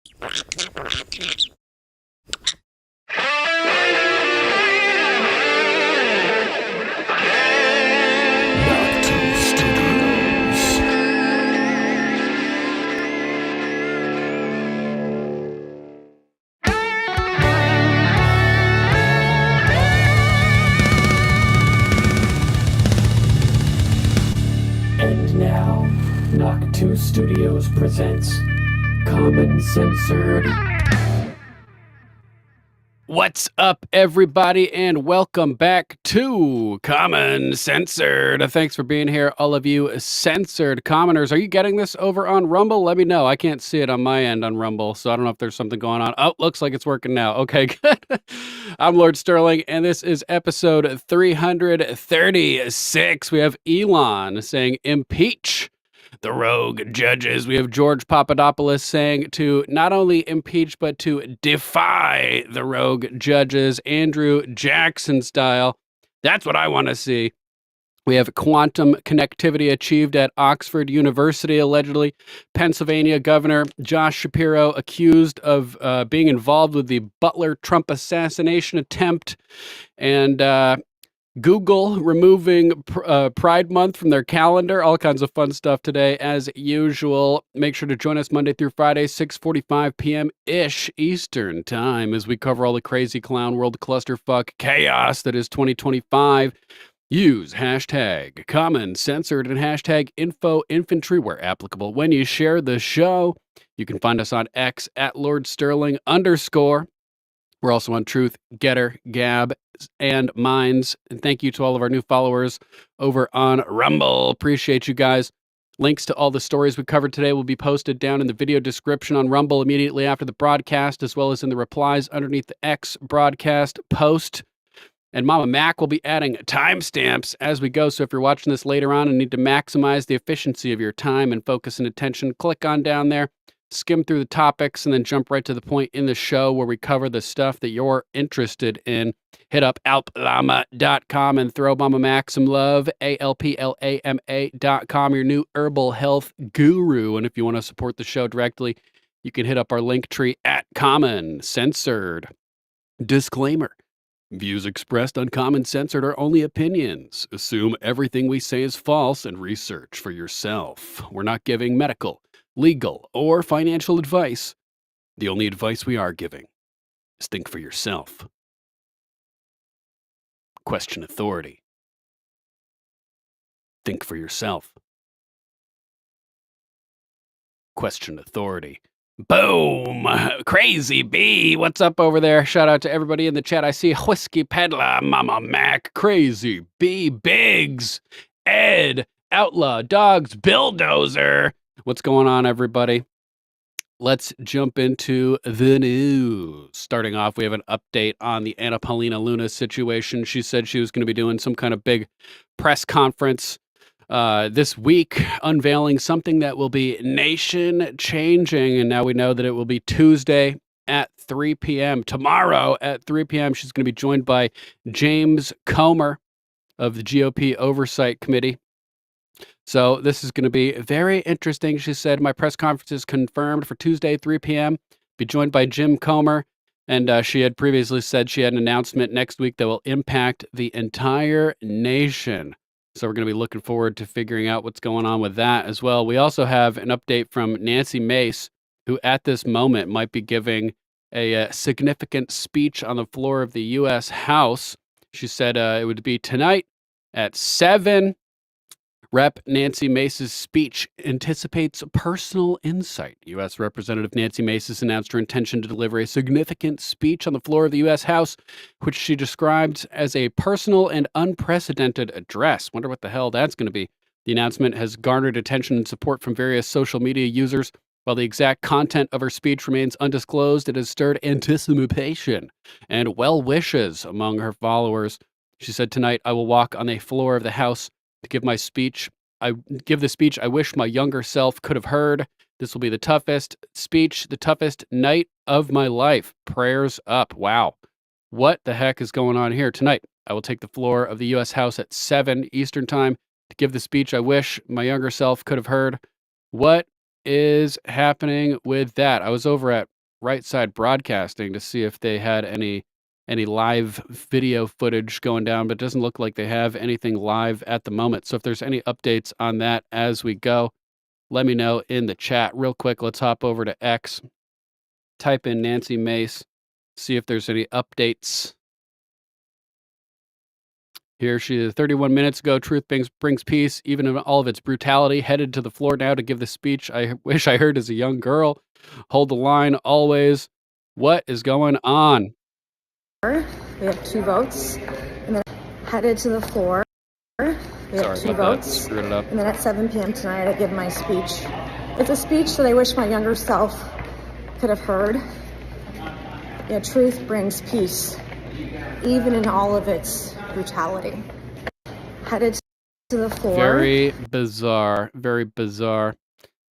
And now, Knock 2 Studios presents Common Censored. What's up, everybody, and welcome back to Common Censored. Thanks for being here, all of you censored commoners. Are you getting this over on Rumble? Let me know. I can't see it on my end on Rumble, so I don't know if there's something going on. Oh, looks like it's working now. Okay, good. I'm Lord Sterling, and this is episode 336. We have Elon saying, impeach the rogue judges. We have George Papadopalous saying to not only impeach, but to defy the rogue judges, Andrew Jackson style. That's what I want to see. We have quantum connectivity achieved at Oxford University, allegedly. Pennsylvania Governor Josh Shapiro accused of being involved with the Butler Trump assassination attempt. And Google removing Pride Month from their calendar. All kinds of fun stuff today, as usual. Make sure to join us Monday through Friday, 6:45 p.m.-ish Eastern Time, as we cover all the crazy clown world clusterfuck chaos that is 2025. Use hashtag Common Censored and hashtag Info Infantry where applicable when you share the show. You can find us on X at Lord Sterling _. We're also on Truth, Getter, Gab, and Minds. And thank you to all of our new followers over on Rumble. Appreciate you guys. Links to all the stories we covered today will be posted down in the video description on Rumble immediately after the broadcast, as well as in the replies underneath the X broadcast post. And Mama Mac will be adding timestamps as we go. So if you're watching this later on and need to maximize the efficiency of your time and focus and attention, click on down there. Skim through the topics and then jump right to the point in the show where we cover the stuff that you're interested in. Hit up alplama.com and throw Mama Mac some love. ALPLAMA.com, your new herbal health guru. And if you want to support the show directly, you can hit up our link tree at Common Censored. Disclaimer. Views expressed on Common Censored are only opinions. Assume everything we say is false and research for yourself. We're not giving medical, legal, or financial advice. The only advice we are giving is think for yourself. Question authority. Think for yourself. Question authority. Boom! Crazy B, what's up over there? Shout out to everybody in the chat. I see Whiskey Peddler, Mama Mac, Crazy B, Biggs, Ed, Outlaw, Dogs, Bulldozer. What's going on, everybody? Let's jump into the news. Starting off, we have an update on the Anna Paulina Luna situation. She said she was going to be doing some kind of big press conference this week, unveiling something that will be nation-changing. And now we know that it will be Tuesday at 3 p.m. Tomorrow at 3 p.m., she's going to be joined by James Comer of the GOP Oversight Committee. So this is going to be very interesting. She said, my press conference is confirmed for Tuesday, 3 p.m. Be joined by Jim Comer. And she had previously said she had an announcement next week that will impact the entire nation. So we're going to be looking forward to figuring out what's going on with that as well. We also have an update from Nancy Mace, who at this moment might be giving a significant speech on the floor of the U.S. House. She said it would be tonight at 7. Rep. Nancy Mace's speech anticipates personal insight. U.S. Representative Nancy Mace has announced her intention to deliver a significant speech on the floor of the U.S. House, which she described as a personal and unprecedented address. Wonder what the hell that's going to be. The announcement has garnered attention and support from various social media users. While the exact content of her speech remains undisclosed, it has stirred anticipation and well wishes among her followers. She said, tonight I will walk on the floor of the House to give my speech. I give the speech I wish my younger self could have heard. This will be the toughest speech, the toughest night of my life. Prayers up. Wow. What the heck is going on here? Tonight, I will take the floor of the U.S. House at 7 Eastern Time to give the speech I wish my younger self could have heard. What is happening with that? I was over at Right Side Broadcasting to see if they had any live video footage going down, but it doesn't look like they have anything live at the moment. So if there's any updates on that as we go, let me know in the chat. Real quick, let's hop over to X, type in Nancy Mace, see if there's any updates. Here she is, 31 minutes ago. Truth brings peace, even in all of its brutality. Headed to the floor now to give the speech I wish I heard as a young girl. Hold the line always. What is going on? We have 2 votes, and then headed to the floor. We have 2 votes, screwed it up. And then at 7 p.m. tonight, I give my speech. It's a speech that I wish my younger self could have heard. Yeah, truth brings peace, even in all of its brutality. Headed to the floor. Very bizarre. Very bizarre.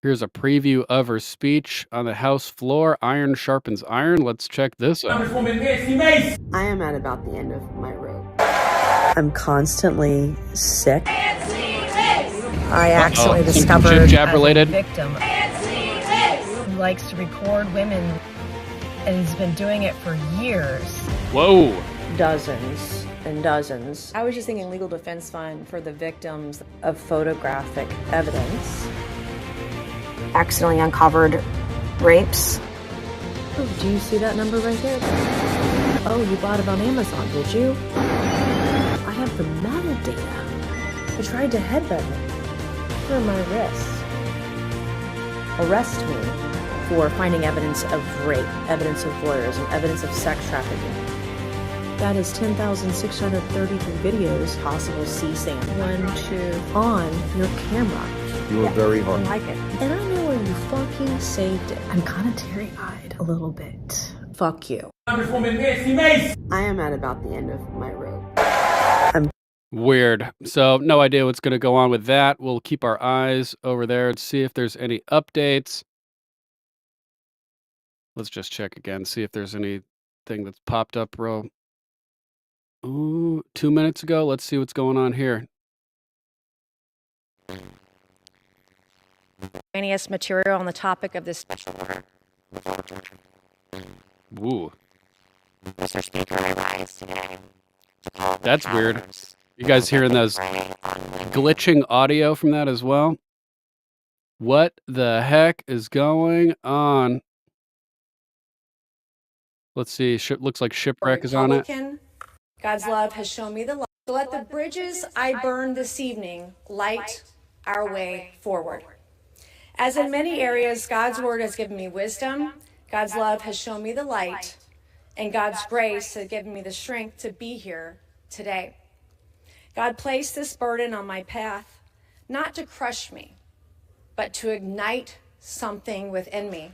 Here's a preview of her speech on the House floor. Iron sharpens iron. Let's check this out. I am at about the end of my rope. I'm constantly sick. I accidentally discovered related. a victim who likes to record women, and he's been doing it for years. Whoa. Dozens and dozens. I was just thinking legal defense fund for the victims of photographic evidence. Accidentally uncovered rapes. Oh, do you see that number right there? Oh, you bought it on Amazon, did you? I have the metadata. I tried to headbutt me for my wrist. Arrest me for finding evidence of rape, evidence of lawyers, and evidence of sex trafficking. That is 10,633 videos possible CSAM. 1, 2, on your camera. You were very hard. I like it. And I know where you fucking saved it. I'm kind of teary-eyed a little bit. Fuck you. I am at about the end of my rope. Weird. So no idea what's going to go on with that. We'll keep our eyes over there and see if there's any updates. Let's just check again, see if there's anything that's popped up, bro. Ooh, 2 minutes ago. Let's see what's going on here. Material on the topic of this. Ooh. Mr. Speaker, I rise today to call the That's weird. powers You guys hearing those glitching audio from that as well? What the heck is going on? Let's see. Looks like Shipwreck is on it. God's love has shown me the light. So let the bridges I burn this evening light our way forward. As in many areas, God's word has given me wisdom. God's love has shown me the light. And God's grace has given me the strength to be here today. God placed this burden on my path, not to crush me, but to ignite something within me.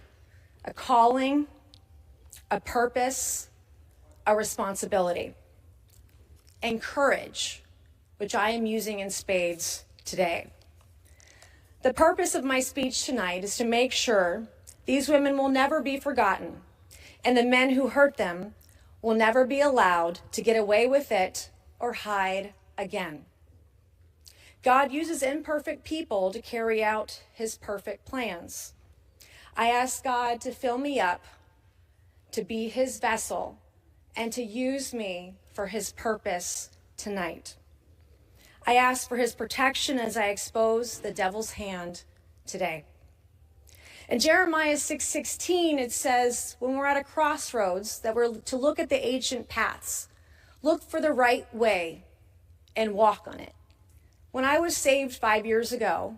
A calling, a purpose, a responsibility, and courage, which I am using in spades today. The purpose of my speech tonight is to make sure these women will never be forgotten, and the men who hurt them will never be allowed to get away with it or hide again. God uses imperfect people to carry out his perfect plans. I ask God to fill me up, to be his vessel, and to use me for his purpose tonight. I ask for his protection as I expose the devil's hand today. In Jeremiah 6:16, it says, when we're at a crossroads, that we're to look at the ancient paths, look for the right way, and walk on it. When I was saved 5 years ago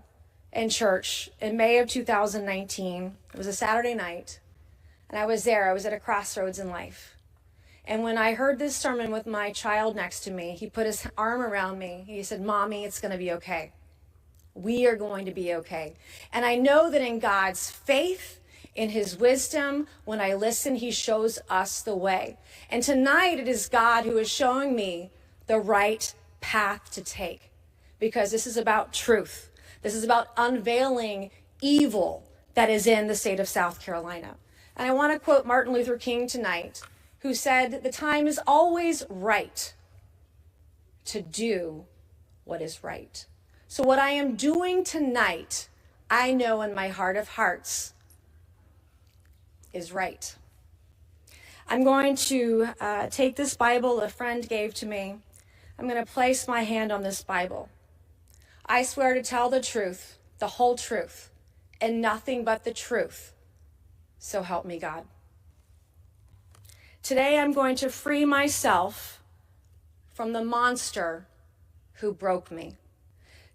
in church in May of 2019, it was a Saturday night, and I was there. I was at a crossroads in life. And when I heard this sermon with my child next to me, he put his arm around me. He said, Mommy, it's going to be okay. We are going to be okay. And I know that in God's faith, in his wisdom, when I listen, he shows us the way. And tonight it is God who is showing me the right path to take, because this is about truth. This is about unveiling evil that is in the state of South Carolina. And I want to quote Martin Luther King tonight, who said, the time is always right to do what is right. So what I am doing tonight, I know in my heart of hearts is right. I'm going to take this Bible a friend gave to me. I'm going to place my hand on this Bible. I swear to tell the truth, the whole truth, and nothing but the truth. So help me God. Today I'm going to free myself from the monster who broke me.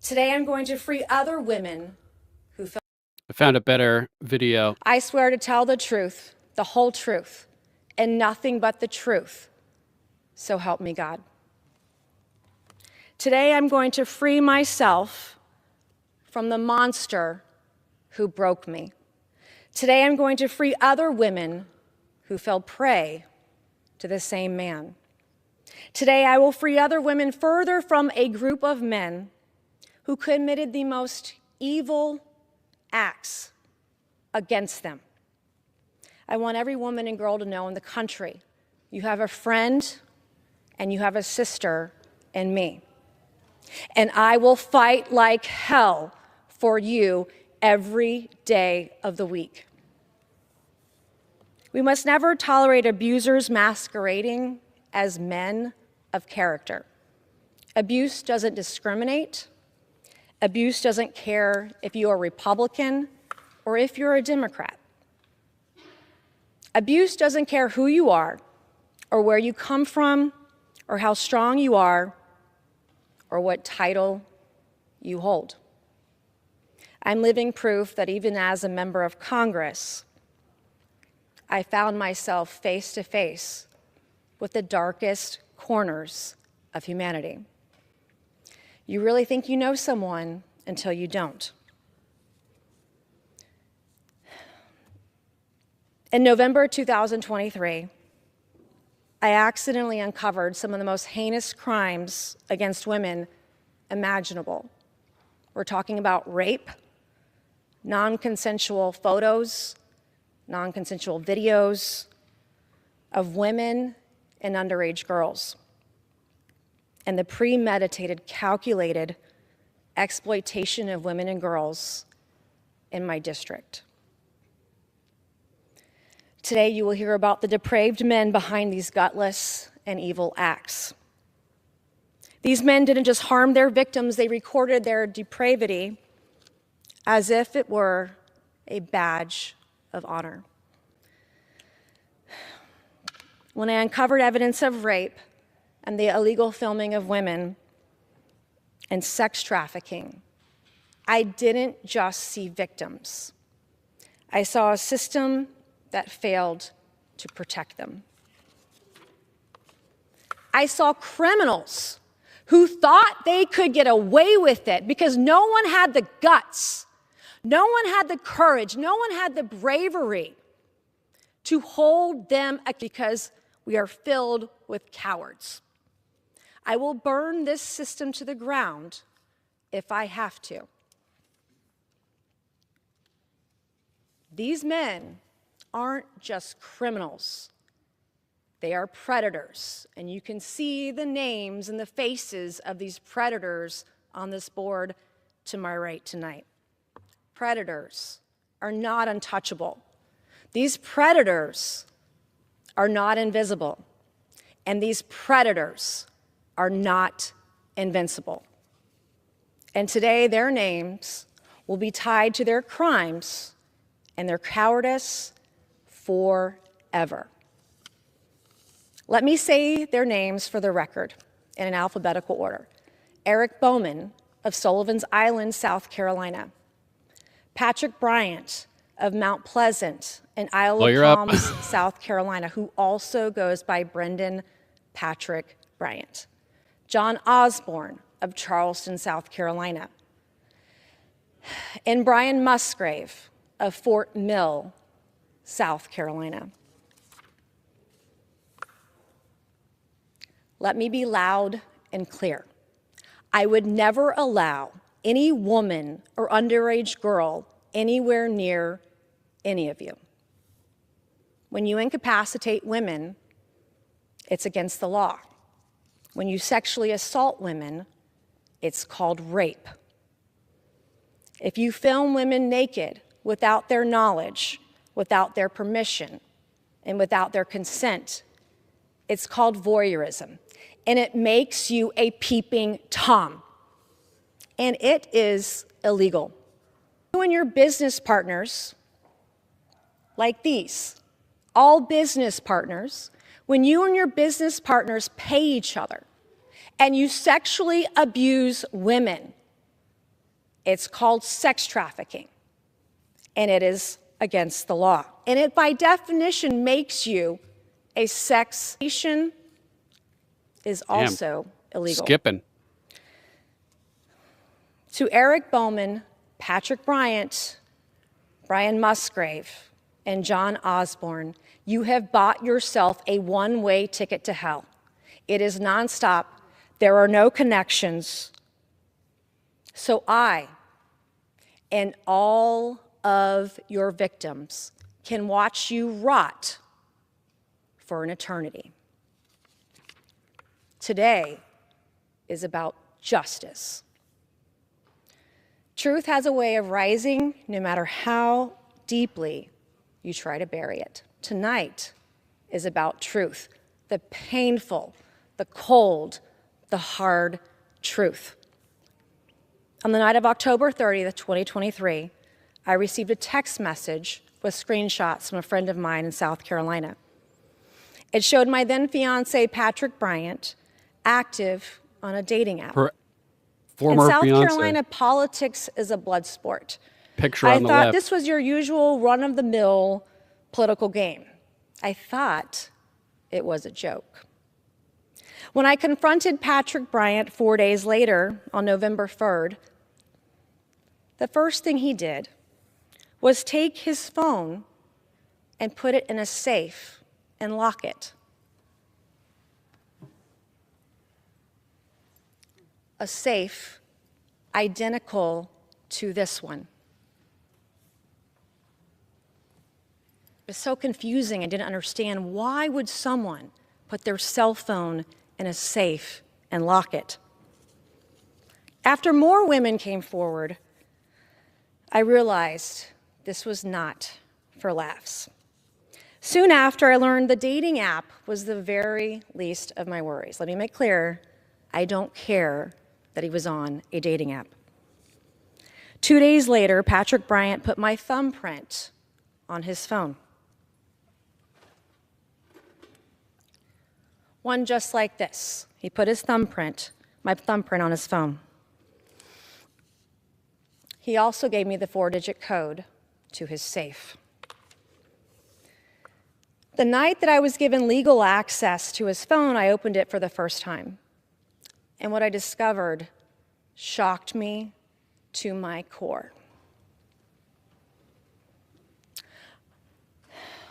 Today I'm going to free other women who felt. I found a better video. I swear to tell the truth, the whole truth, and nothing but the truth. So help me God. Today I'm going to free myself from the monster who broke me. Today I'm going to free other women who fell prey to the same man. Today I will free other women further from a group of men who committed the most evil acts against them. I want every woman and girl to know in the country, you have a friend and you have a sister in me. And I will fight like hell for you every day of the week. We must never tolerate abusers masquerading as men of character. Abuse doesn't discriminate. Abuse doesn't care if you are Republican or if you're a Democrat. Abuse doesn't care who you are or where you come from or how strong you are or what title you hold. I'm living proof that even as a member of Congress, I found myself face to face with the darkest corners of humanity. You really think you know someone until you don't. In November 2023, I accidentally uncovered some of the most heinous crimes against women imaginable. We're talking about rape, non-consensual photos, non-consensual videos of women and underage girls, and the premeditated, calculated exploitation of women and girls in my district. Today, you will hear about the depraved men behind these gutless and evil acts. These men didn't just harm their victims, they recorded their depravity as if it were a badge of honor. When I uncovered evidence of rape and the illegal filming of women and sex trafficking, I didn't just see victims. I saw a system that failed to protect them. I saw criminals who thought they could get away with it because no one had the guts, no one had the courage, no one had the bravery to hold them because we are filled with cowards. I will burn this system to the ground if I have to. These men aren't just criminals. They are predators, and you can see the names and the faces of these predators on this board to my right tonight. Predators are not untouchable. These predators are not invisible, and these predators are not invincible. And today, their names will be tied to their crimes and their cowardice forever. Let me say their names for the record in an alphabetical order. Eric Bowman of Sullivan's Island, South Carolina. Patrick Bryant of Mount Pleasant and Isle of Palms, South Carolina, who also goes by Brendan Patrick Bryant. John Osborne of Charleston, South Carolina. And Brian Musgrave of Fort Mill, South Carolina. Let me be loud and clear. I would never allow any woman or underage girl anywhere near any of you. When you incapacitate women, it's against the law. When you sexually assault women, it's called rape. If you film women naked without their knowledge, without their permission, and without their consent. It's called voyeurism, and it makes you a peeping Tom, and it is illegal. You and your business partners, like these, all business partners, when you and your business partners pay each other and you sexually abuse women, it's called sex trafficking, and it is against the law. And it, by definition, makes you a sex patient is also illegal. Skipping. To Eric Bowman, Patrick Bryant, Brian Musgrave, and John Osborne, you have bought yourself a one-way ticket to hell. It is nonstop. There are no connections. So I and all of your victims can watch you rot for an eternity. Today is about justice. Truth has a way of rising no matter how deeply you try to bury it. Tonight is about truth, the painful, the cold, the hard truth. On the night of October 30th, 2023, I received a text message with screenshots from a friend of mine in South Carolina. It showed my then fiance, Patrick Bryant, active on a dating app. Former in South fiance. Carolina, politics is a blood sport. Picture I on the thought left. this was your usual run-of-the-mill political game. I thought it was a joke. When I confronted Patrick Bryant 4 days later, on November 3rd, the first thing he did was take his phone and put it in a safe and lock it. A safe identical to this one. It was so confusing. I didn't understand, why would someone put their cell phone in a safe and lock it? After more women came forward, I realized this was not for laughs. Soon after, I learned the dating app was the very least of my worries. Let me make clear, I don't care that he was on a dating app. 2 days later, Patrick Bryant put my thumbprint on his phone. One just like this. He put his thumbprint, my thumbprint, on his phone. He also gave me the 4-digit code to his safe. The night that I was given legal access to his phone, I opened it for the first time. And what I discovered shocked me to my core.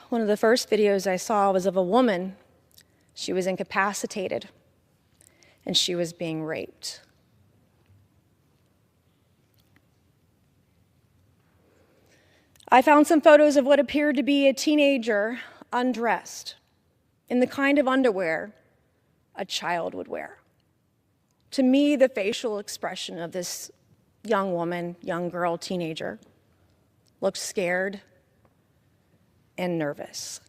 One of the first videos I saw was of a woman. She was incapacitated, and she was being raped. I found some photos of what appeared to be a teenager undressed in the kind of underwear a child would wear. To me, the facial expression of this young woman, young girl, teenager, looked scared and nervous.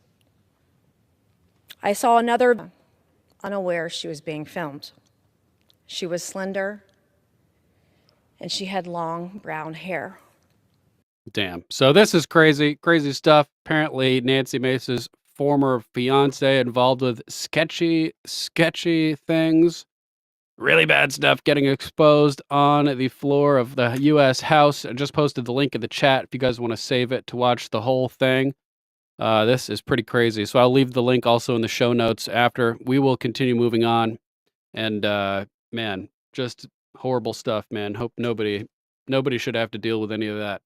I saw another, unaware she was being filmed. She was slender, and she had long brown hair. Damn. So this is crazy stuff. Apparently, Nancy Mace's former fiance involved with sketchy things. Really bad stuff getting exposed on the floor of the U.S. House. I just posted the link in the chat if you guys want to save it to watch the whole thing. This is pretty crazy. So I'll leave the link also in the show notes after. We will continue moving on. And man, just horrible stuff, man. Hope nobody should have to deal with any of that.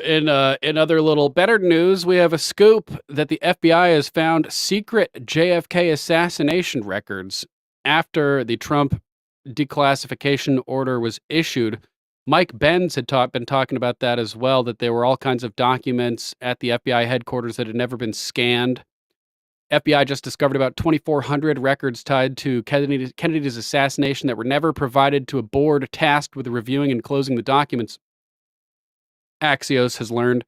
In other little better news, we have a scoop that the FBI has found secret JFK assassination records after the Trump declassification order was issued. Mike Benz had been talking about that as well, that there were all kinds of documents at the FBI headquarters that had never been scanned. FBI just discovered about 2,400 records tied to Kennedy's assassination that were never provided to a board tasked with reviewing and closing the documents. Axios has learned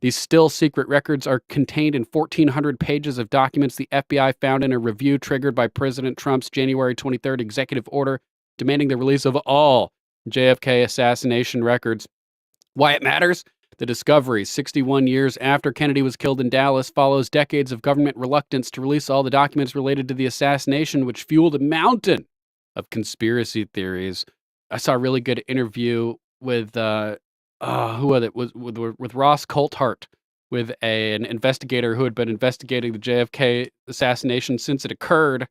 These still secret records are contained in 1,400 pages of documents the FBI found in a review triggered by President Trump's January 23rd executive order demanding the release of all JFK assassination records. Why it matters? The discovery, 61 years after Kennedy was killed in Dallas, follows decades of government reluctance to release all the documents related to the assassination, which fueled a mountain of conspiracy theories. I saw a really good interview with who was it? With Ross Coulthart, with an investigator who had been investigating the JFK assassination since it occurred.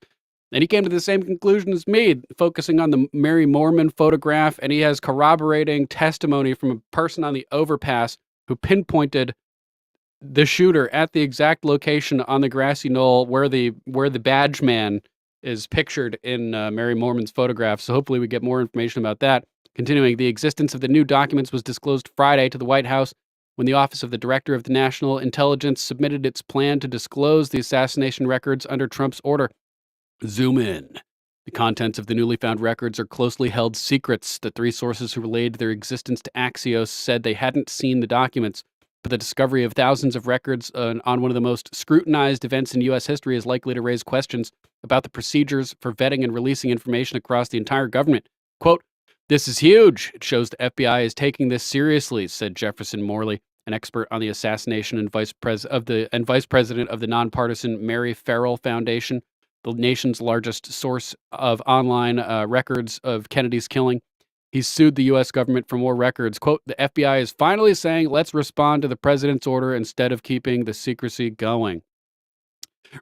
And he came to the same conclusion as me, focusing on the Mary Mormon photograph, and he has corroborating testimony from a person on the overpass who pinpointed the shooter at the exact location on the grassy knoll where the badge man is pictured in Mary Mormon's photograph. So hopefully we get more information about that. Continuing, the existence of the new documents was disclosed Friday to the White House when the Office of the Director of the National Intelligence submitted its plan to disclose the assassination records under Trump's order. Zoom in. The contents of the newly found records are closely held secrets. The three sources who relayed their existence to Axios said they hadn't seen the documents, but the discovery of thousands of records on one of the most scrutinized events in U.S. history is likely to raise questions about the procedures for vetting and releasing information across the entire government. Quote, "This is huge. It shows the FBI is taking this seriously," said Jefferson Morley, an expert on the assassination and vice president of the nonpartisan Mary Farrell Foundation, the nation's largest source of online records of Kennedy's killing. He's sued the U.S. government for more records. Quote, "The FBI is finally saying, let's respond to the president's order instead of keeping the secrecy going."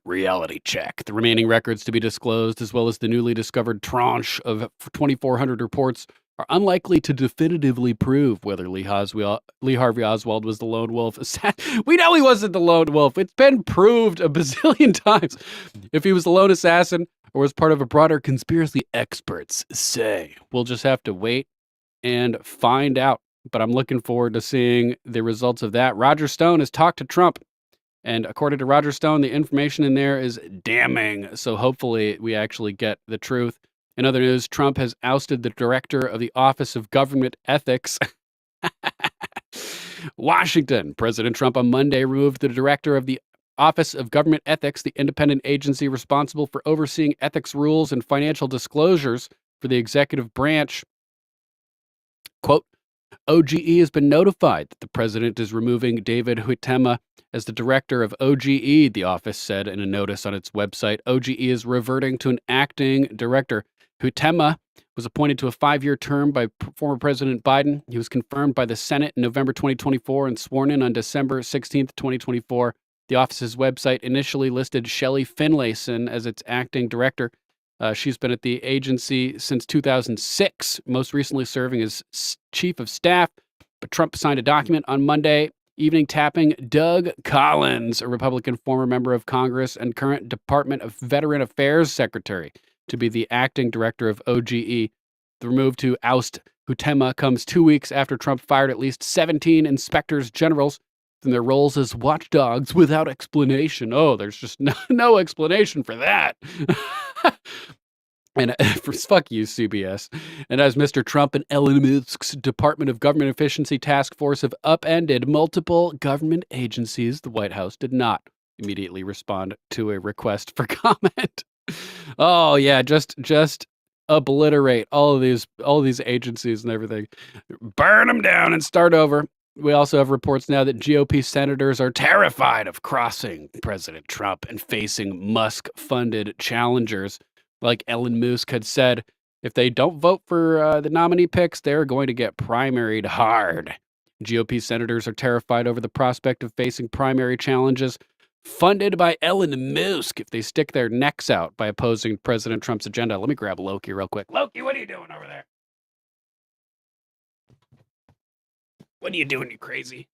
Reality check. The remaining records to be disclosed, as well as the newly discovered tranche of 2,400 reports, are unlikely to definitively prove whether Lee Harvey Oswald was the lone wolf. We know he wasn't the lone wolf. It's been proved a bazillion times. If he was the lone assassin or was part of a broader conspiracy, experts say. We'll just have to wait and find out. But I'm looking forward to seeing the results of that. Roger Stone has talked to Trump. And according to Roger Stone, the information in there is damning. So hopefully we actually get the truth. In other news, Trump has ousted the director of the Office of Government Ethics. Washington. President Trump on Monday removed the director of the Office of Government Ethics, the independent agency responsible for overseeing ethics rules and financial disclosures for the executive branch. Quote, OGE has been notified that the president is removing David Huitema as the director of OGE, the office said in a notice on its website. OGE is reverting to an acting director. Huitema was appointed to a 5-year term by former President Biden. He was confirmed by the Senate in November 2024 and sworn in on December 16th, 2024. The office's website initially listed Shelley Finlayson as its acting director. She's been at the agency since 2006, most recently serving as chief of staff. But Trump signed a document on Monday evening tapping Doug Collins, a Republican former member of Congress and current Department of Veteran Affairs secretary, to be the acting director of OGE. The move to oust Huitema comes 2 weeks after Trump fired at least 17 inspectors generals from their roles as watchdogs without explanation. Oh, there's just no explanation for that. And fuck you, CBS. And as Mr. Trump and Elon Musk's Department of Government Efficiency Task Force have upended multiple government agencies, the White House did not immediately respond to a request for comment. Oh yeah, just obliterate all of these agencies and everything. Burn them down and start over. We also have reports now that GOP senators are terrified of crossing President Trump and facing Musk-funded challengers. Like Elon Musk had said, if they don't vote for the nominee picks, they're going to get primaried hard. GOP senators are terrified over the prospect of facing primary challenges funded by Elon Musk if they stick their necks out by opposing President Trump's agenda. Let me grab Loki real quick. Loki, what are you doing over there? What are you doing, you crazy?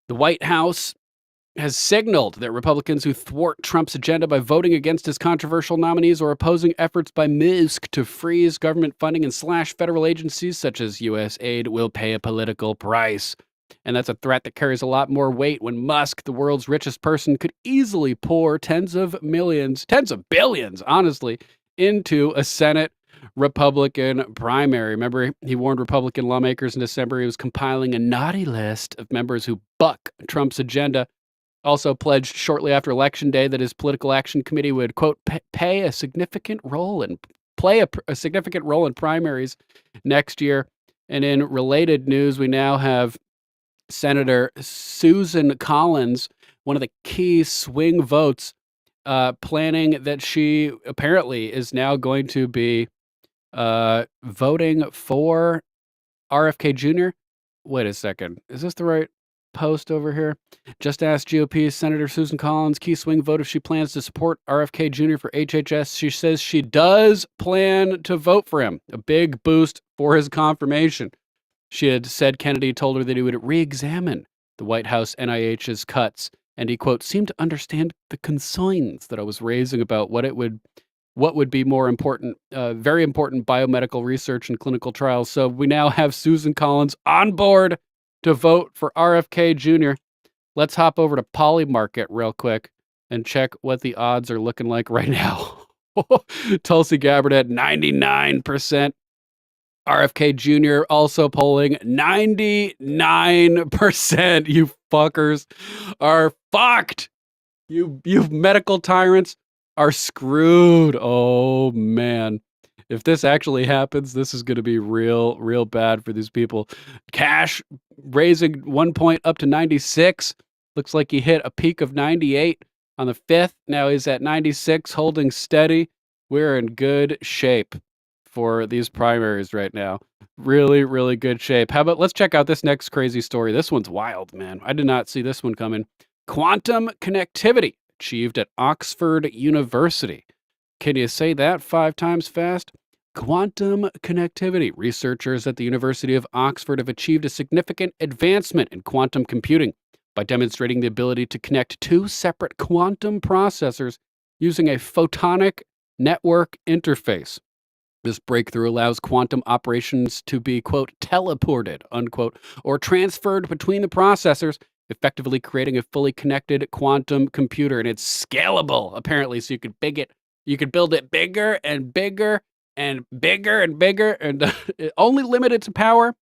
The White House has signaled that Republicans who thwart Trump's agenda by voting against his controversial nominees or opposing efforts by Musk to freeze government funding and slash federal agencies such as U.S. aid will pay a political price. And that's a threat that carries a lot more weight when Musk, the world's richest person, could easily pour tens of billions, honestly, into a Senate Republican primary. Remember, he warned Republican lawmakers in December he was compiling a naughty list of members who buck Trump's agenda. Also pledged shortly after Election Day that his political action committee would, quote, play a significant role in primaries next year. And in related news, we now have Senator Susan Collins, one of the key swing votes, planning that she apparently is now going to be voting for RFK Jr. Wait a second. Is this the right post over here? Just asked GOP Senator Susan Collins, key swing vote, if she plans to support RFK Jr. for HHS. She says she does plan to vote for him. A big boost for his confirmation. She had said Kennedy told her that he would re-examine the White House NIH's cuts, and he, quote, seemed to understand the concerns that I was raising about what would be more important, very important biomedical research and clinical trials. So we now have Susan Collins on board to vote for RFK Jr. Let's hop over to Polymarket real quick and check what the odds are looking like right now. Tulsi Gabbard at 99%. RFK Jr. also polling 99%. You fuckers are fucked. You medical tyrants are screwed. Oh, man. If this actually happens, this is going to be real bad for these people. Cash raising 1 point up to 96. Looks like he hit a peak of 98 on the 5th. Now he's at 96, holding steady. We're in good shape for these primaries right now. Really good shape. How about let's check out this next crazy story. This one's wild, man. I did not see this one coming. Quantum connectivity achieved at Oxford University. Can you say that 5 times fast? Quantum connectivity. Researchers at the University of Oxford have achieved a significant advancement in quantum computing by demonstrating the ability to connect 2 separate quantum processors using a photonic network interface. This breakthrough allows quantum operations to be, quote, teleported, unquote, or transferred between the processors, effectively creating a fully connected quantum computer. And it's scalable, apparently, so you could build it bigger and bigger and bigger and bigger, and only limited to power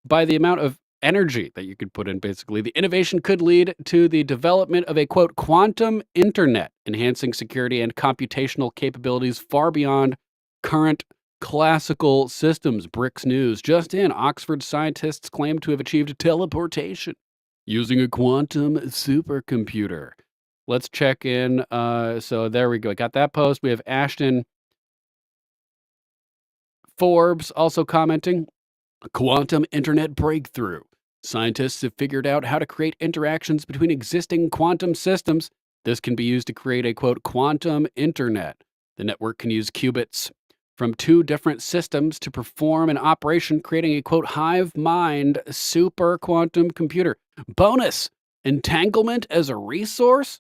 by the amount of energy that you could put in, basically. The innovation could lead to the development of a, quote, quantum internet, enhancing security and computational capabilities far beyond current classical systems. Bricks News. Just in, Oxford scientists claim to have achieved teleportation using a quantum supercomputer. Let's check in. So there we go. I got that post. We have Ashton Forbes also commenting, a quantum internet breakthrough. Scientists have figured out how to create interactions between existing quantum systems. This can be used to create a, quote, quantum internet. The network can use qubits from 2 different systems to perform an operation, creating a, quote, hive mind super quantum computer. Bonus, entanglement as a resource?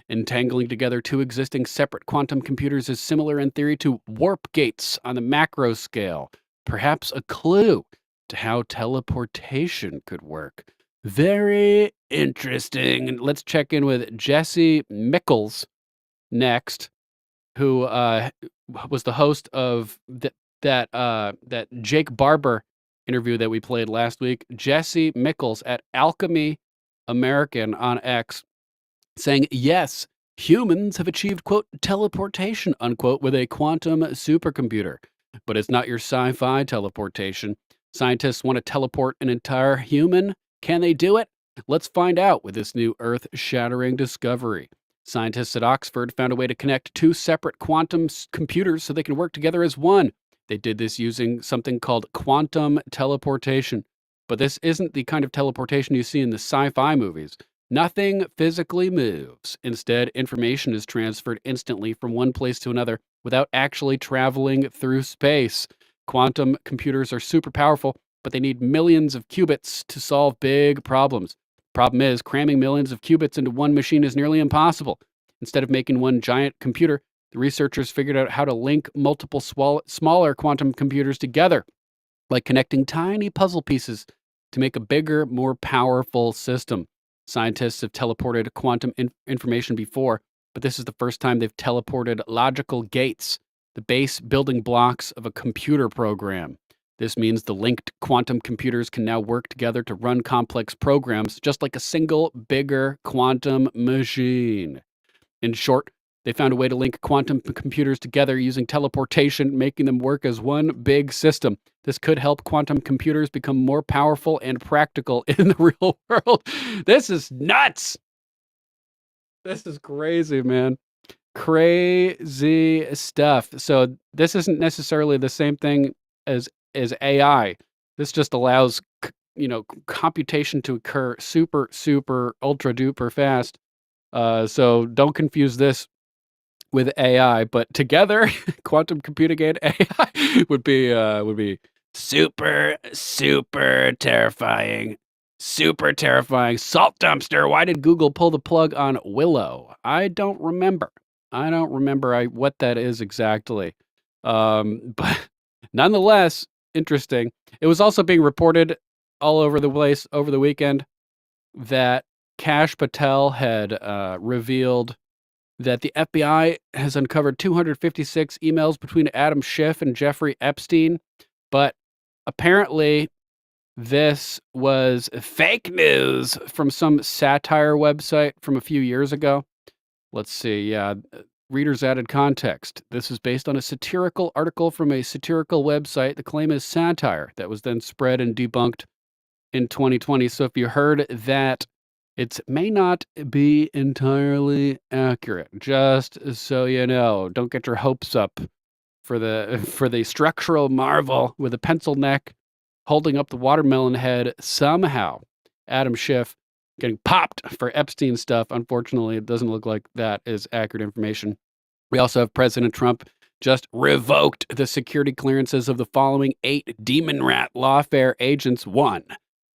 Entangling together 2 existing separate quantum computers is similar in theory to warp gates on the macro scale. Perhaps a clue to how teleportation could work. Very interesting. Let's check in with Jesse Mickles next, who was the host of that Jake Barber interview that we played last week. Jesse Mickles at Alchemy American on X, saying, yes, humans have achieved, quote, teleportation, unquote, with a quantum supercomputer. But it's not your sci-fi teleportation. Scientists want to teleport an entire human. Can they do it? Let's find out with this new earth-shattering discovery. Scientists at Oxford found a way to connect 2 separate quantum computers so they can work together as one. They did this using something called quantum teleportation. But this isn't the kind of teleportation you see in the sci-fi movies. Nothing physically moves. Instead, information is transferred instantly from one place to another without actually traveling through space. Quantum computers are super powerful, but they need millions of qubits to solve big problems. Problem is, cramming millions of qubits into one machine is nearly impossible. Instead of making one giant computer, the researchers figured out how to link multiple smaller quantum computers together, like connecting tiny puzzle pieces to make a bigger, more powerful system. Scientists have teleported quantum information before, but this is the first time they've teleported logical gates. the base building blocks of a computer program. This means the linked quantum computers can now work together to run complex programs just like a single, bigger quantum machine. In short, they found a way to link quantum computers together using teleportation, making them work as one big system. This could help quantum computers become more powerful and practical in the real world. This is nuts. This is crazy, man. Crazy stuff. So this isn't necessarily the same thing as AI. This just allows computation to occur super ultra duper fast. So don't confuse this with AI, but together, quantum computing and AI would be super terrifying. Super terrifying. Salt dumpster. Why did Google pull the plug on Willow? I don't remember. What that is exactly. But nonetheless, interesting. It was also being reported all over the place over the weekend that Kash Patel had revealed that the FBI has uncovered 256 emails between Adam Schiff and Jeffrey Epstein, but apparently this was fake news from some satire website from a few years ago. Let's see. Yeah. Readers added context. This is based on a satirical article from a satirical website. The claim is satire that was then spread and debunked in 2020. So if you heard that, it may not be entirely accurate. Just so you know, don't get your hopes up for the structural marvel with a pencil neck holding up the watermelon head somehow. Adam Schiff getting popped for Epstein stuff. Unfortunately, it doesn't look like that is accurate information. We also have President Trump just revoked the security clearances of the following 8 demon rat lawfare agents. 1.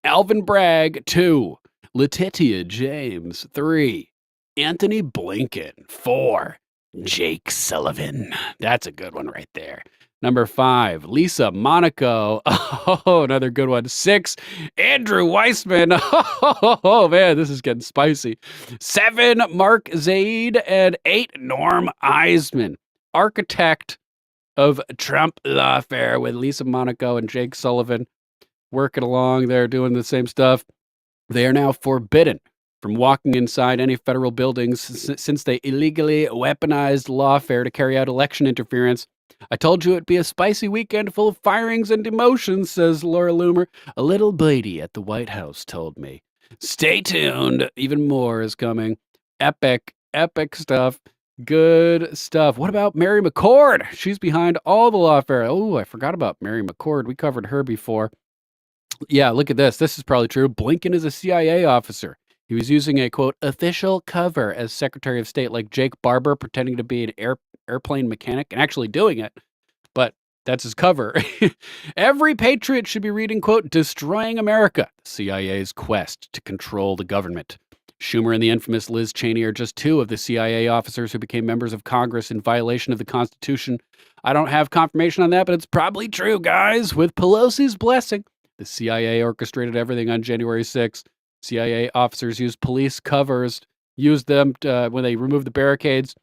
Alvin Bragg. 2. Letitia James. 3. Anthony Blinken. 4. Jake Sullivan. That's a good one right there. Number 5, Lisa Monaco. Oh, another good one. 6, Andrew Weissman. Oh, man, this is getting spicy. 7, Mark Zaid. And 8, Norm Eisman. Architect of Trump lawfare with Lisa Monaco and Jake Sullivan working along there doing the same stuff. They are now forbidden from walking inside any federal buildings since they illegally weaponized lawfare to carry out election interference. I told you it'd be a spicy weekend full of firings and demotions, says Laura Loomer. A little bitey at the White House told me. Stay tuned. Even more is coming. Epic stuff. Good stuff. What about Mary McCord? She's behind all the lawfare. Oh, I forgot about Mary McCord. We covered her before. Yeah, look at this. This is probably true. Blinken is a CIA officer. He was using a, quote, official cover as Secretary of State, like Jake Barber pretending to be an airplane mechanic and actually doing it. But that's his cover. Every patriot should be reading, quote, Destroying America, the CIA's quest to control the government. Schumer and the infamous Liz Cheney are just 2 of the CIA officers who became members of Congress in violation of the Constitution. I don't have confirmation on that, but it's probably true, guys. With Pelosi's blessing, the CIA orchestrated everything on January 6th. CIA officers used police covers, used them when they removed the barricades,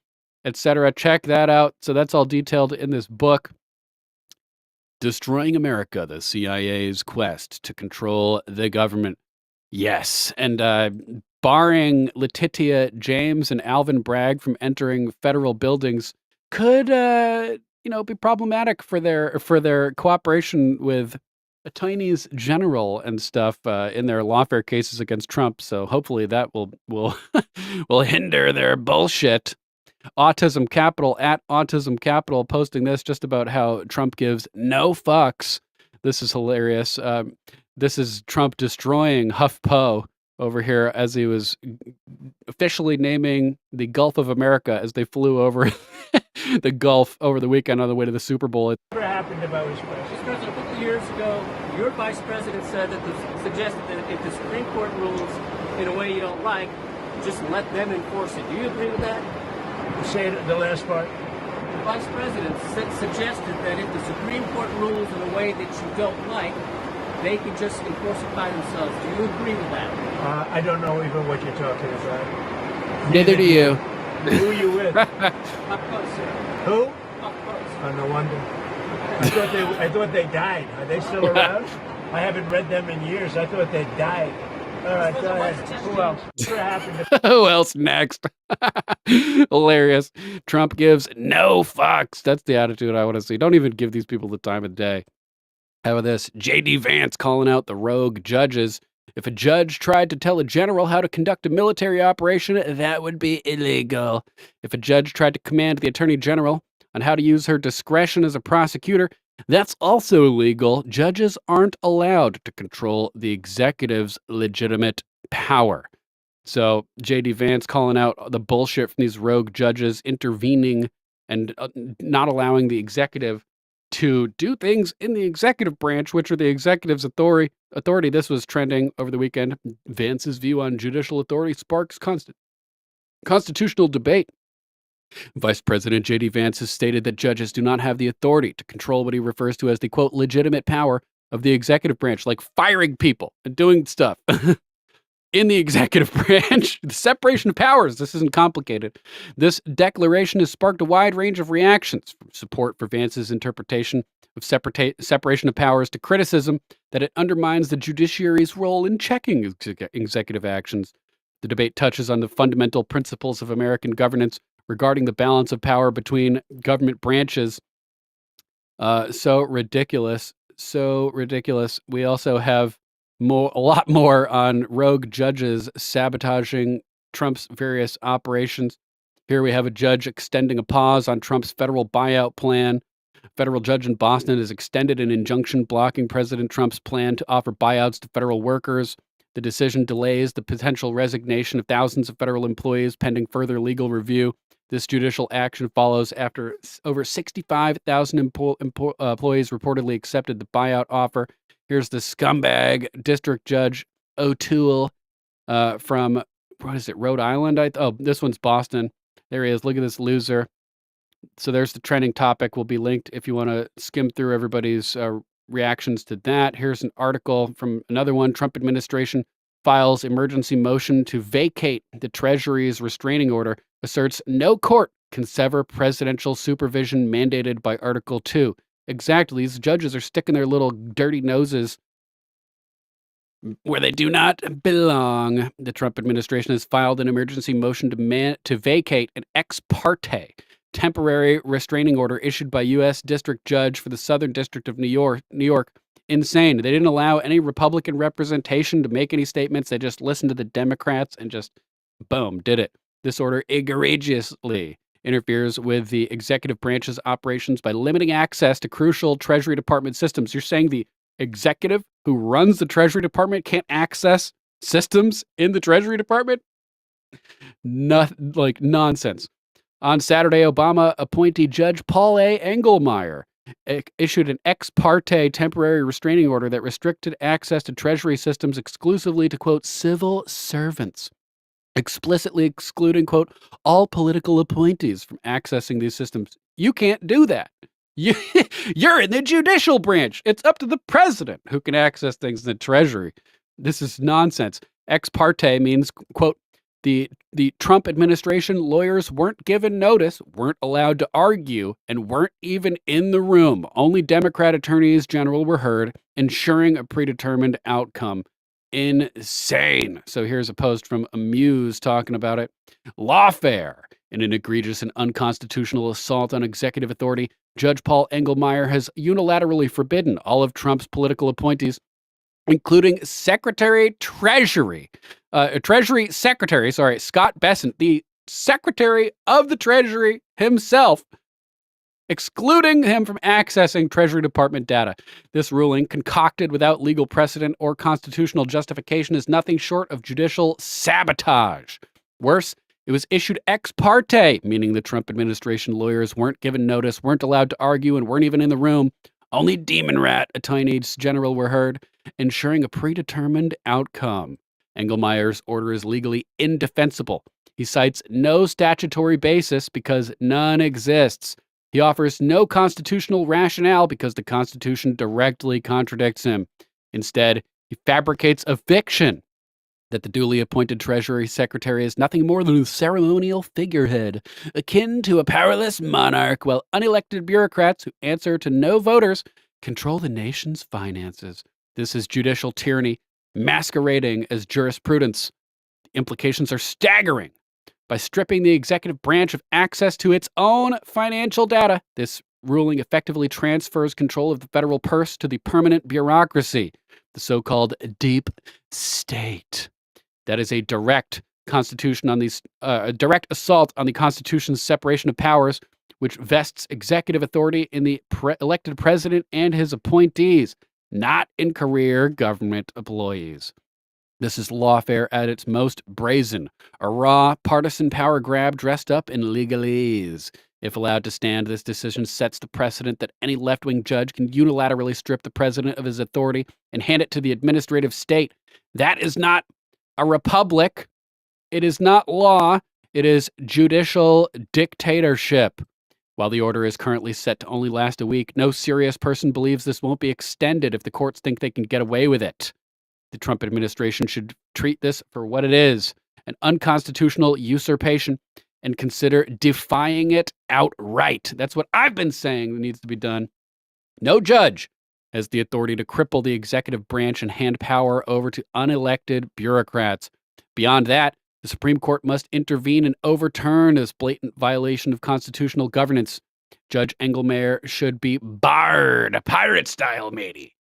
etc. Check that out. So that's all detailed in this book. Destroying America, the CIA's quest to control the government. Yes, and barring Letitia James and Alvin Bragg from entering federal buildings could be problematic for their cooperation with a Chinese general and stuff in their lawfare cases against Trump. So hopefully that will will hinder their bullshit. Autism Capital at Autism Capital posting this just about how Trump gives no fucks. This is hilarious. This is Trump destroying HuffPo over here as he was officially naming the Gulf of America as they flew over the Gulf over the weekend on the way to the Super Bowl. What happened if I was president? Mr. President, a couple of years ago, your vice president suggested that if the Supreme Court rules in a way you don't like, just let them enforce it. Do you agree with that? Say the last part. The vice president suggested that if the Supreme Court rules in a way that you don't like, they could just enforce it by themselves. Do you agree with that? I don't know even what you're talking about. Neither do you. Who are you with? Up close, sir. Who? Up close. Oh, no wonder. I thought they died. Are they still around? I haven't read them in years. I thought they died. All right, go ahead. Who else? What happened to Who else next? Hilarious. Trump gives no fucks. That's the attitude I want to see. Don't even give these people the time of day. How about this? J.D. Vance calling out the rogue judges. If a judge tried to tell a general how to conduct a military operation, that would be illegal. If a judge tried to command the attorney general on how to use her discretion as a prosecutor, that's also illegal. Judges aren't allowed to control the executive's legitimate power. So J.D. Vance calling out the bullshit from these rogue judges intervening and not allowing the executive to do things in the executive branch, which are the executive's authority. This was trending over the weekend. Vance's view on judicial authority sparks constitutional debate. Vice President J.D. Vance has stated that judges do not have the authority to control what he refers to as the, quote, legitimate power of the executive branch, like firing people and doing stuff in the executive branch. The separation of powers. This isn't complicated. This declaration has sparked a wide range of reactions, from support for Vance's interpretation of separation of powers to criticism that it undermines the judiciary's role in checking executive actions. The debate touches on the fundamental principles of American governance regarding the balance of power between government branches. So ridiculous. We also have a lot more on rogue judges sabotaging Trump's various operations. Here we have a judge extending a pause on Trump's federal buyout plan. A federal judge in Boston has extended an injunction blocking President Trump's plan to offer buyouts to federal workers. The decision delays the potential resignation of thousands of federal employees pending further legal review. This judicial action follows after over 65,000 employees reportedly accepted the buyout offer. Here's the scumbag District Judge O'Toole from, what is it, Rhode Island? This one's Boston. There he is. Look at this loser. So there's the trending topic. Will be linked if you want to skim through everybody's reactions to that. Here's an article from another one. Trump administration files emergency motion to vacate the Treasury's restraining order, asserts no court can sever presidential supervision mandated by Article 2. Exactly. These judges are sticking their little dirty noses where they do not belong. The Trump administration has filed an emergency motion to vacate an ex parte temporary restraining order issued by U.S. District Judge for the Southern District of New York. Insane. They didn't allow any Republican representation to make any statements. They just listened to the Democrats and just, boom, did it. This order egregiously interferes with the executive branch's operations by limiting access to crucial Treasury Department systems. You're saying the executive who runs the Treasury Department can't access systems in the Treasury Department? Nonsense. On Saturday, Obama appointee Judge Paul A. Engelmeyer issued an ex parte temporary restraining order that restricted access to Treasury systems exclusively to, quote, civil servants, explicitly excluding, quote, all political appointees from accessing these systems. You can't do that. You're in the judicial branch. It's up to the president who can access things in the Treasury. This is nonsense. Ex parte means, quote, the Trump administration lawyers weren't given notice, weren't allowed to argue, and weren't even in the room. Only Democrat attorneys general were heard, ensuring a predetermined outcome. Insane. So here's a post from Amuse talking about it. Lawfare. In an egregious and unconstitutional assault on executive authority, Judge Paul Engelmeyer has unilaterally forbidden all of Trump's political appointees, including Treasury Secretary, Scott Bessent, the Secretary of the Treasury himself, excluding him from accessing Treasury Department data. This ruling, concocted without legal precedent or constitutional justification, is nothing short of judicial sabotage. Worse, it was issued ex parte, meaning the Trump administration lawyers weren't given notice, weren't allowed to argue, and weren't even in the room. Only Demon Rat attorneys general were heard, ensuring a predetermined outcome. Engelmeyer's order is legally indefensible. He cites no statutory basis because none exists. He offers no constitutional rationale because the Constitution directly contradicts him. Instead, he fabricates a fiction that the duly appointed Treasury Secretary is nothing more than a ceremonial figurehead, akin to a powerless monarch, while unelected bureaucrats who answer to no voters control the nation's finances. This is judicial tyranny masquerading as jurisprudence. The implications are staggering. By stripping the executive branch of access to its own financial data, this ruling effectively transfers control of the federal purse to the permanent bureaucracy, the so-called deep state. That is a direct direct assault on the Constitution's separation of powers, which vests executive authority in the elected president and his appointees, not in career government employees. This is lawfare at its most brazen, a raw partisan power grab dressed up in legalese. If allowed to stand, this decision sets the precedent that any left-wing judge can unilaterally strip the president of his authority and hand it to the administrative state. That is not a republic. It is not law. It is judicial dictatorship. While the order is currently set to only last a week, no serious person believes this won't be extended if the courts think they can get away with it. The Trump administration should treat this for what it is, an unconstitutional usurpation, and consider defying it outright. That's what I've been saying needs to be done. No judge has the authority to cripple the executive branch and hand power over to unelected bureaucrats. Beyond that, the Supreme Court must intervene and overturn this blatant violation of constitutional governance. Judge Engelmayer should be barred, pirate style, matey,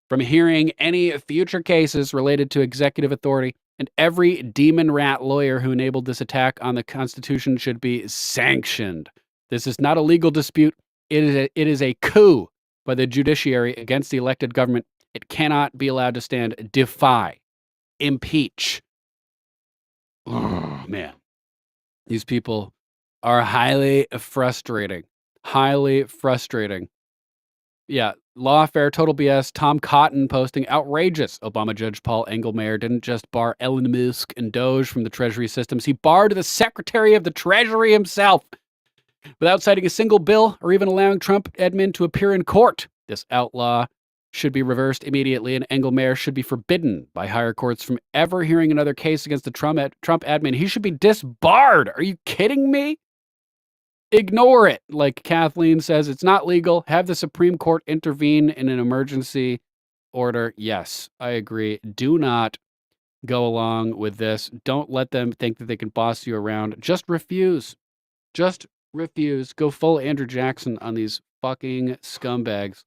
from hearing any future cases related to executive authority, and every demon rat lawyer who enabled this attack on the Constitution should be sanctioned. This is not a legal dispute. It is a coup by the judiciary against the elected government. It cannot be allowed to stand. Defy. Impeach. Oh, man. These people are highly frustrating. Highly frustrating. Yeah, lawfare, total BS. Tom Cotton posting outrageous. Obama Judge Paul Engelmayer didn't just bar Elon Musk and Doge from the Treasury systems. He barred the Secretary of the Treasury himself without citing a single bill or even allowing Trump admin to appear in court. This outlaw should be reversed immediately, and Engelmayer should be forbidden by higher courts from ever hearing another case against the Trump admin. He should be disbarred. Are you kidding me? Ignore it. Like Kathleen says, it's not legal. Have the Supreme Court intervene in an emergency order. Yes, I agree. Do not go along with this. Don't let them think that they can boss you around. Just refuse. Just refuse. Go full Andrew Jackson on these fucking scumbags.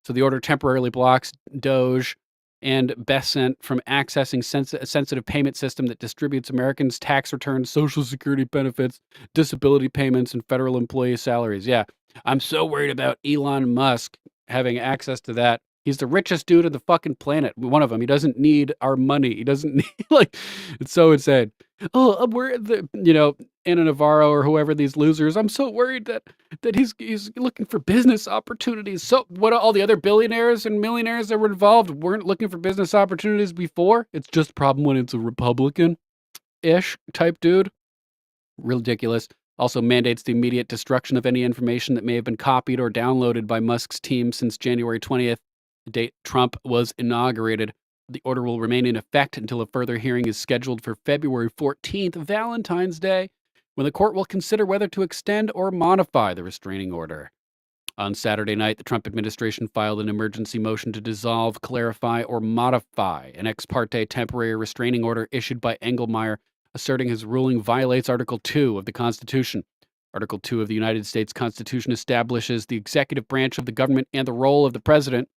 So the order temporarily blocks Doge and Besant from accessing a sensitive payment system that distributes Americans' tax returns, Social Security benefits, disability payments, and federal employee salaries. Yeah, I'm so worried about Elon Musk having access to that. He's the richest dude on the fucking planet. One of them. He doesn't need our money. He doesn't need, it's so insane. Oh, I'm worried that, Anna Navarro or whoever, these losers, I'm so worried that he's looking for business opportunities. So what, all the other billionaires and millionaires that were involved weren't looking for business opportunities before? It's just a problem when it's a Republican-ish type dude. Ridiculous. Also mandates the immediate destruction of any information that may have been copied or downloaded by Musk's team since January 20th, the date Trump was inaugurated. The order will remain in effect until a further hearing is scheduled for February 14th, Valentine's Day, when the court will consider whether to extend or modify the restraining order. On Saturday night, the Trump administration filed an emergency motion to dissolve, clarify, or modify an ex parte temporary restraining order issued by Engelmayer, asserting his ruling violates Article 2 of the Constitution. Article 2 of the United States Constitution establishes the executive branch of the government and the role of the president.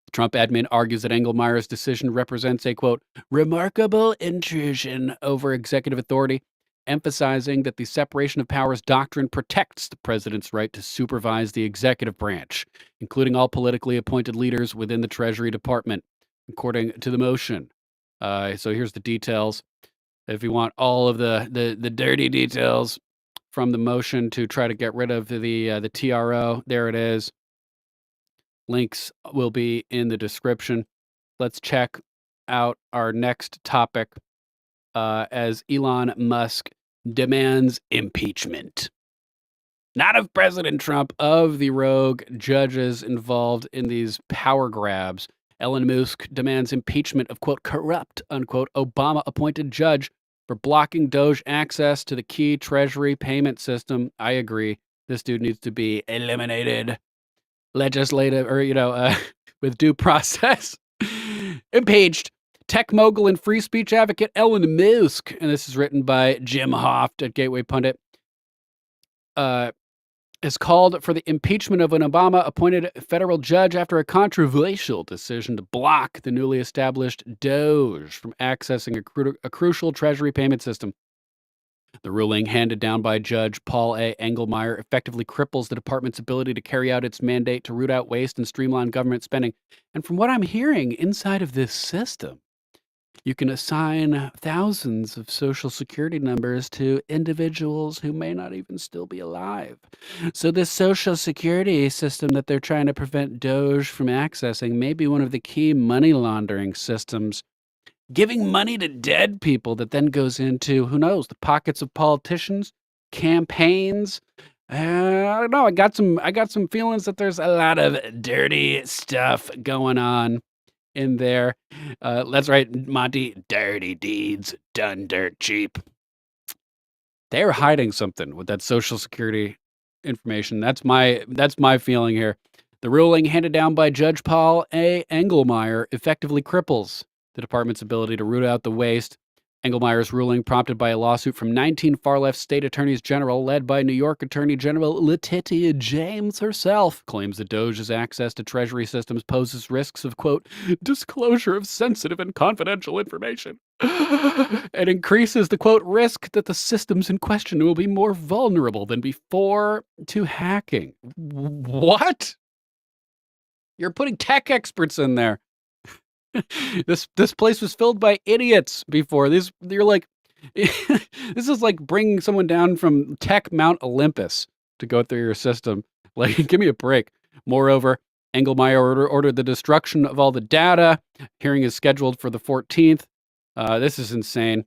The Trump admin argues that Engelmayer's decision represents a, quote, remarkable intrusion over executive authority, emphasizing that the separation of powers doctrine protects the president's right to supervise the executive branch, including all politically appointed leaders within the Treasury Department, according to the motion. So here's the details. If you want all of the dirty details from the motion to try to get rid of the TRO, there it is. Links will be in the description. Let's check out our next topic as Elon Musk demands impeachment. Not of President Trump, of the rogue judges involved in these power grabs. Elon Musk demands impeachment of, quote, corrupt, unquote, Obama-appointed judge for blocking Doge access to the key Treasury payment system. I agree. This dude needs to be eliminated. Legislative, or, with due process. Impeached. Tech mogul and free speech advocate Elon Musk, and this is written by Jim Hoft at Gateway Pundit, has called for the impeachment of an Obama-appointed federal judge after a controversial decision to block the newly established Doge from accessing a crucial Treasury payment system. The ruling, handed down by Judge Paul A. Engelmeyer, effectively cripples the department's ability to carry out its mandate to root out waste and streamline government spending. And from what I'm hearing, inside of this system, you can assign thousands of Social Security numbers to individuals who may not even still be alive. So this Social Security system that they're trying to prevent Doge from accessing may be one of the key money laundering systems, giving money to dead people that then goes into, who knows, the pockets of politicians, campaigns. I don't know. I got some feelings that there's a lot of dirty stuff going on in there. That's right, Monty. Dirty deeds done dirt cheap. They're hiding something with that Social Security information. That's my feeling here. The ruling, handed down by Judge Paul A. Engelmeyer, effectively cripples the department's ability to root out the waste. Engelmeyer's ruling, prompted by a lawsuit from 19 far-left state attorneys general, led by New York Attorney General Letitia James herself, claims that Doge's access to Treasury systems poses risks of, quote, disclosure of sensitive and confidential information. It increases the, quote, risk that the systems in question will be more vulnerable than before to hacking. What? You're putting tech experts in there. This place was filled by idiots before. You're like, this is like bringing someone down from Tech Mount Olympus to go through your system. Like, give me a break. Moreover, Engelmeyer ordered the destruction of all the data. Hearing is scheduled for the 14th. This is insane.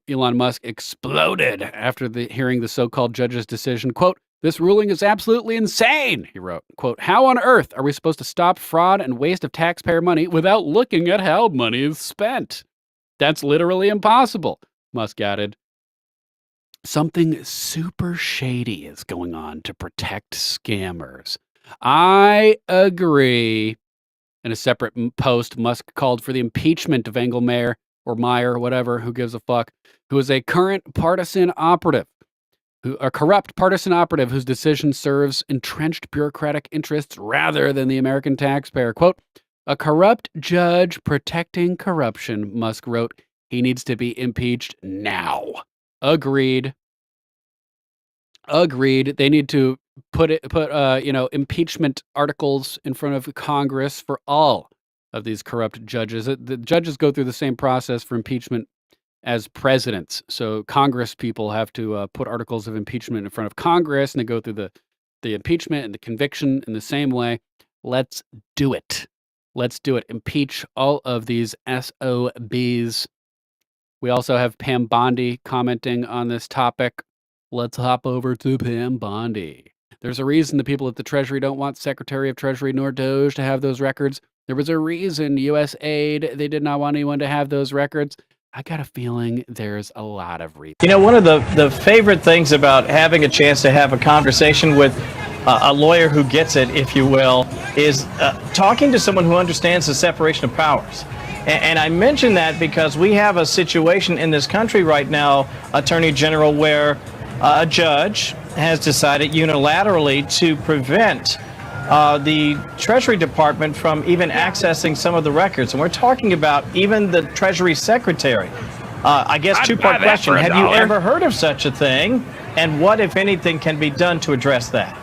Elon Musk exploded after hearing the so-called judge's decision. Quote, this ruling is absolutely insane, he wrote. Quote, how on earth are we supposed to stop fraud and waste of taxpayer money without looking at how money is spent? That's literally impossible, Musk added. Something super shady is going on to protect scammers. I agree. In a separate post, Musk called for the impeachment of Engelmeyer, or Meyer, whatever, who gives a fuck, who is a corrupt partisan operative whose decision serves entrenched bureaucratic interests rather than the American taxpayer. Quote, a corrupt judge protecting corruption, Musk wrote. He needs to be impeached now. Agreed. They need to put impeachment articles in front of Congress for all of these corrupt judges. The judges go through the same process for impeachment as presidents. So Congress people have to put articles of impeachment in front of Congress, and they go through the impeachment and the conviction in the same way. Let's do it. Impeach all of these SOBs. We also have Pam Bondi commenting on this topic. Let's hop over to Pam Bondi. There's a reason the people at the Treasury don't want Secretary of Treasury nor Doge to have those records. There was a reason USAID, they did not want anyone to have those records. I got a feeling there's a lot of reasons. You know, one of the favorite things about having a chance to have a conversation with a lawyer who gets it, if you will, is talking to someone who understands the separation of powers. And I mention that because we have a situation in this country right now, Attorney General, where a judge has decided unilaterally to prevent the Treasury Department from even accessing some of the records. And we're talking about even the Treasury Secretary. I guess two-part question. Have you ever heard of such a thing? And what, if anything, can be done to address that?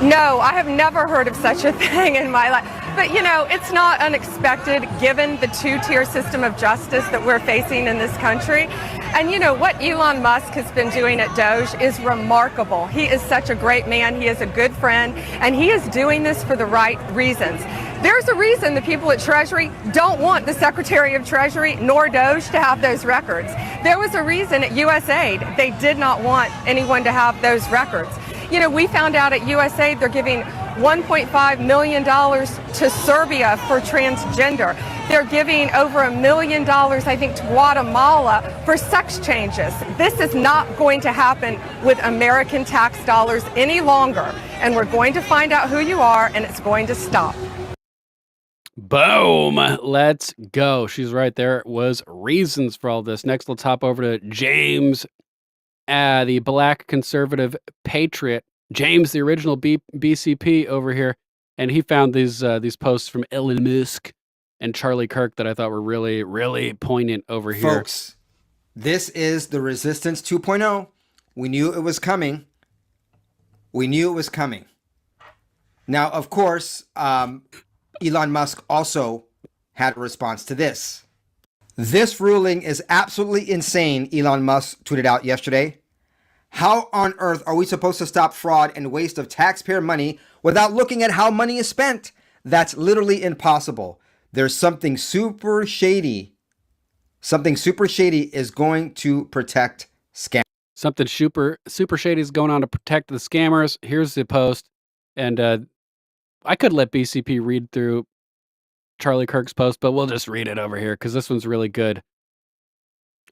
No, I have never heard of such a thing in my life. But, you know, it's not unexpected given the two-tier system of justice that we're facing in this country. And, you know, what Elon Musk has been doing at Doge is remarkable. He is such a great man. He is a good friend. And he is doing this for the right reasons. There's a reason the people at Treasury don't want the Secretary of Treasury nor Doge to have those records. There was a reason at USAID they did not want anyone to have those records. You know, we found out at USAID they're giving $1.5 million to Serbia for transgender. They're giving over $1 million, I think, to Guatemala for sex changes. This is not going to happen with American tax dollars any longer. And we're going to find out who you are, and it's going to stop. Boom. Let's go. She's right. There was reasons for all this. Next, let's hop over to James, the black conservative patriot. James, the original BCP over here. And he found these posts from Elon Musk and Charlie Kirk that I thought were really, really poignant over here. Folks, this is the Resistance 2.0. We knew it was coming. We knew it was coming. Now, of course, Elon Musk also had a response to this. This ruling is absolutely insane, Elon Musk tweeted out yesterday. How on earth are we supposed to stop fraud and waste of taxpayer money without looking at how money is spent? That's literally impossible. There's something super shady. Something super shady is going to protect scammers. Something super shady is going on to protect the scammers. Here's the post. And I could let BCP read through Charlie Kirk's post, but we'll just read it over here because this one's really good.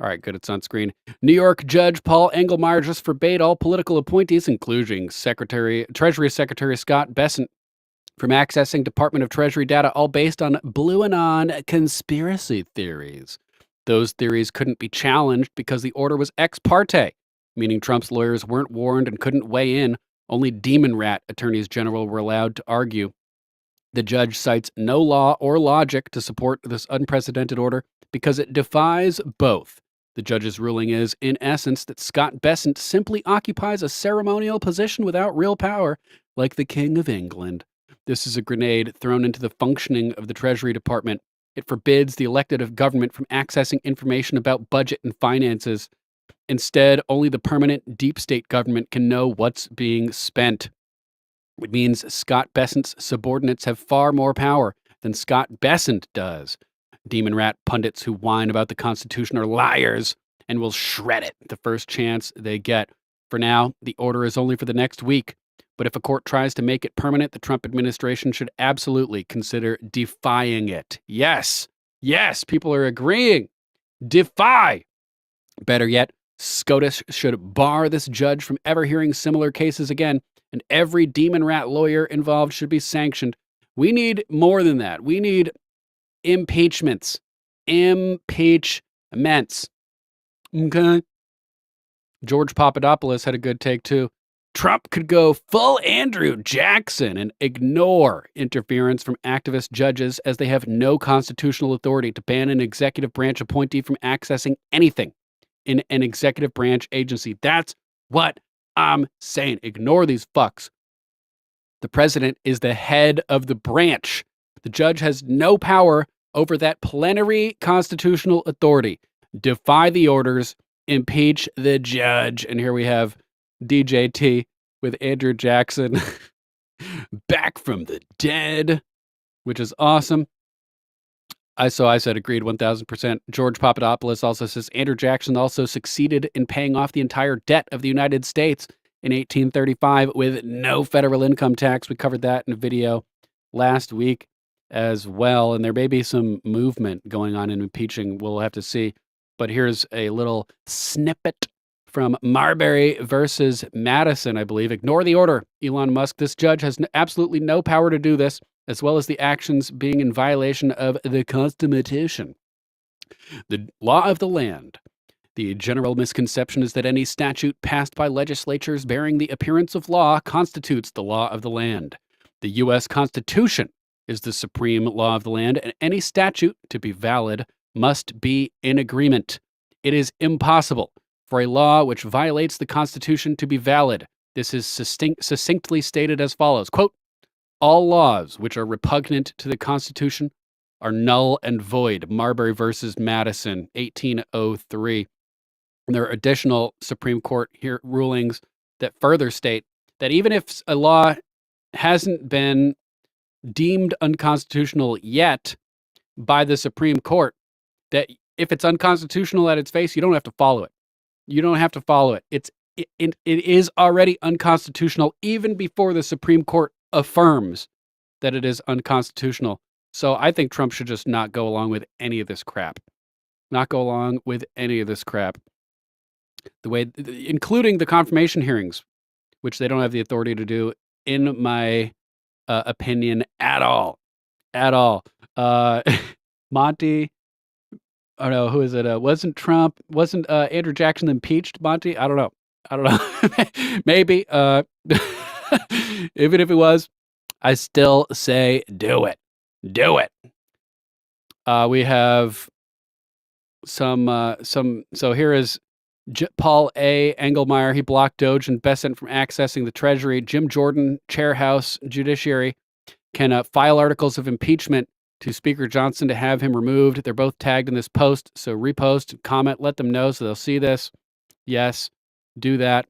All right, good. It's on screen. New York Judge Paul Engelmeyer just forbade all political appointees, including Treasury Secretary Scott Bessent, from accessing Department of Treasury data, all based on Blue Anon conspiracy theories. Those theories couldn't be challenged because the order was ex parte, meaning Trump's lawyers weren't warned and couldn't weigh in. Only demon rat attorneys general were allowed to argue. The judge cites no law or logic to support this unprecedented order because it defies both. The judge's ruling is, in essence, that Scott Bessent simply occupies a ceremonial position without real power, like the King of England. This is a grenade thrown into the functioning of the Treasury Department. It forbids the elected of government from accessing information about budget and finances. Instead, only the permanent deep state government can know what's being spent. It means Scott Bessent's subordinates have far more power than Scott Bessent does. Demon rat pundits who whine about the Constitution are liars and will shred it the first chance they get. For now, the order is only for the next week. But if a court tries to make it permanent, the Trump administration should absolutely consider defying it. Yes, people are agreeing. Defy. Better yet, SCOTUS should bar this judge from ever hearing similar cases again, and every demon rat lawyer involved should be sanctioned. We need more than that. We need impeachments. Impeachments. Okay? George Papadopalous had a good take, too. Trump could go full Andrew Jackson and ignore interference from activist judges as they have no constitutional authority to ban an executive branch appointee from accessing anything in an executive branch agency. That's what I'm saying. Ignore these fucks. The president is the head of the branch. The judge has no power over that plenary constitutional authority. Defy the orders, impeach the judge. And here we have DJT with Andrew Jackson back from the dead, which is awesome. I said agreed 1,000%. George Papadopoulos also says Andrew Jackson also succeeded in paying off the entire debt of the United States in 1835 with no federal income tax. We covered that in a video last week as well. And there may be some movement going on in impeaching. We'll have to see. But here's a little snippet from Marbury versus Madison, I believe. Ignore the order, Elon Musk. This judge has absolutely no power to do this, as well as the actions being in violation of the Constitution. The law of the land. The general misconception is that any statute passed by legislatures bearing the appearance of law constitutes the law of the land. The U.S. Constitution is the supreme law of the land, and any statute, to be valid, must be in agreement. It is impossible for a law which violates the Constitution to be valid. This is succinctly stated as follows, quote, all laws which are repugnant to the Constitution are null and void. Marbury versus Madison, 1803. And there are additional Supreme Court rulings that further state that even if a law hasn't been deemed unconstitutional yet by the Supreme Court, that if it's unconstitutional at its face, you don't have to follow it. You don't have to follow it. It is already unconstitutional even before the Supreme Court affirms that it is unconstitutional. So I think Trump should just not go along with any of this crap. Not go along with any of this crap. Including the confirmation hearings, which they don't have the authority to do, in my opinion, at all. At all. Monty, oh no, who is it? Wasn't Andrew Jackson impeached, Monty? I don't know. Maybe. Even if it was, I still say do it. Do it. We have so here is Paul A. Engelmeyer. He blocked Doge and Bessent from accessing the Treasury. Jim Jordan, Chair House Judiciary, can file articles of impeachment to Speaker Johnson to have him removed. They're both tagged in this post, so repost, comment, let them know so they'll see this. Yes, do that.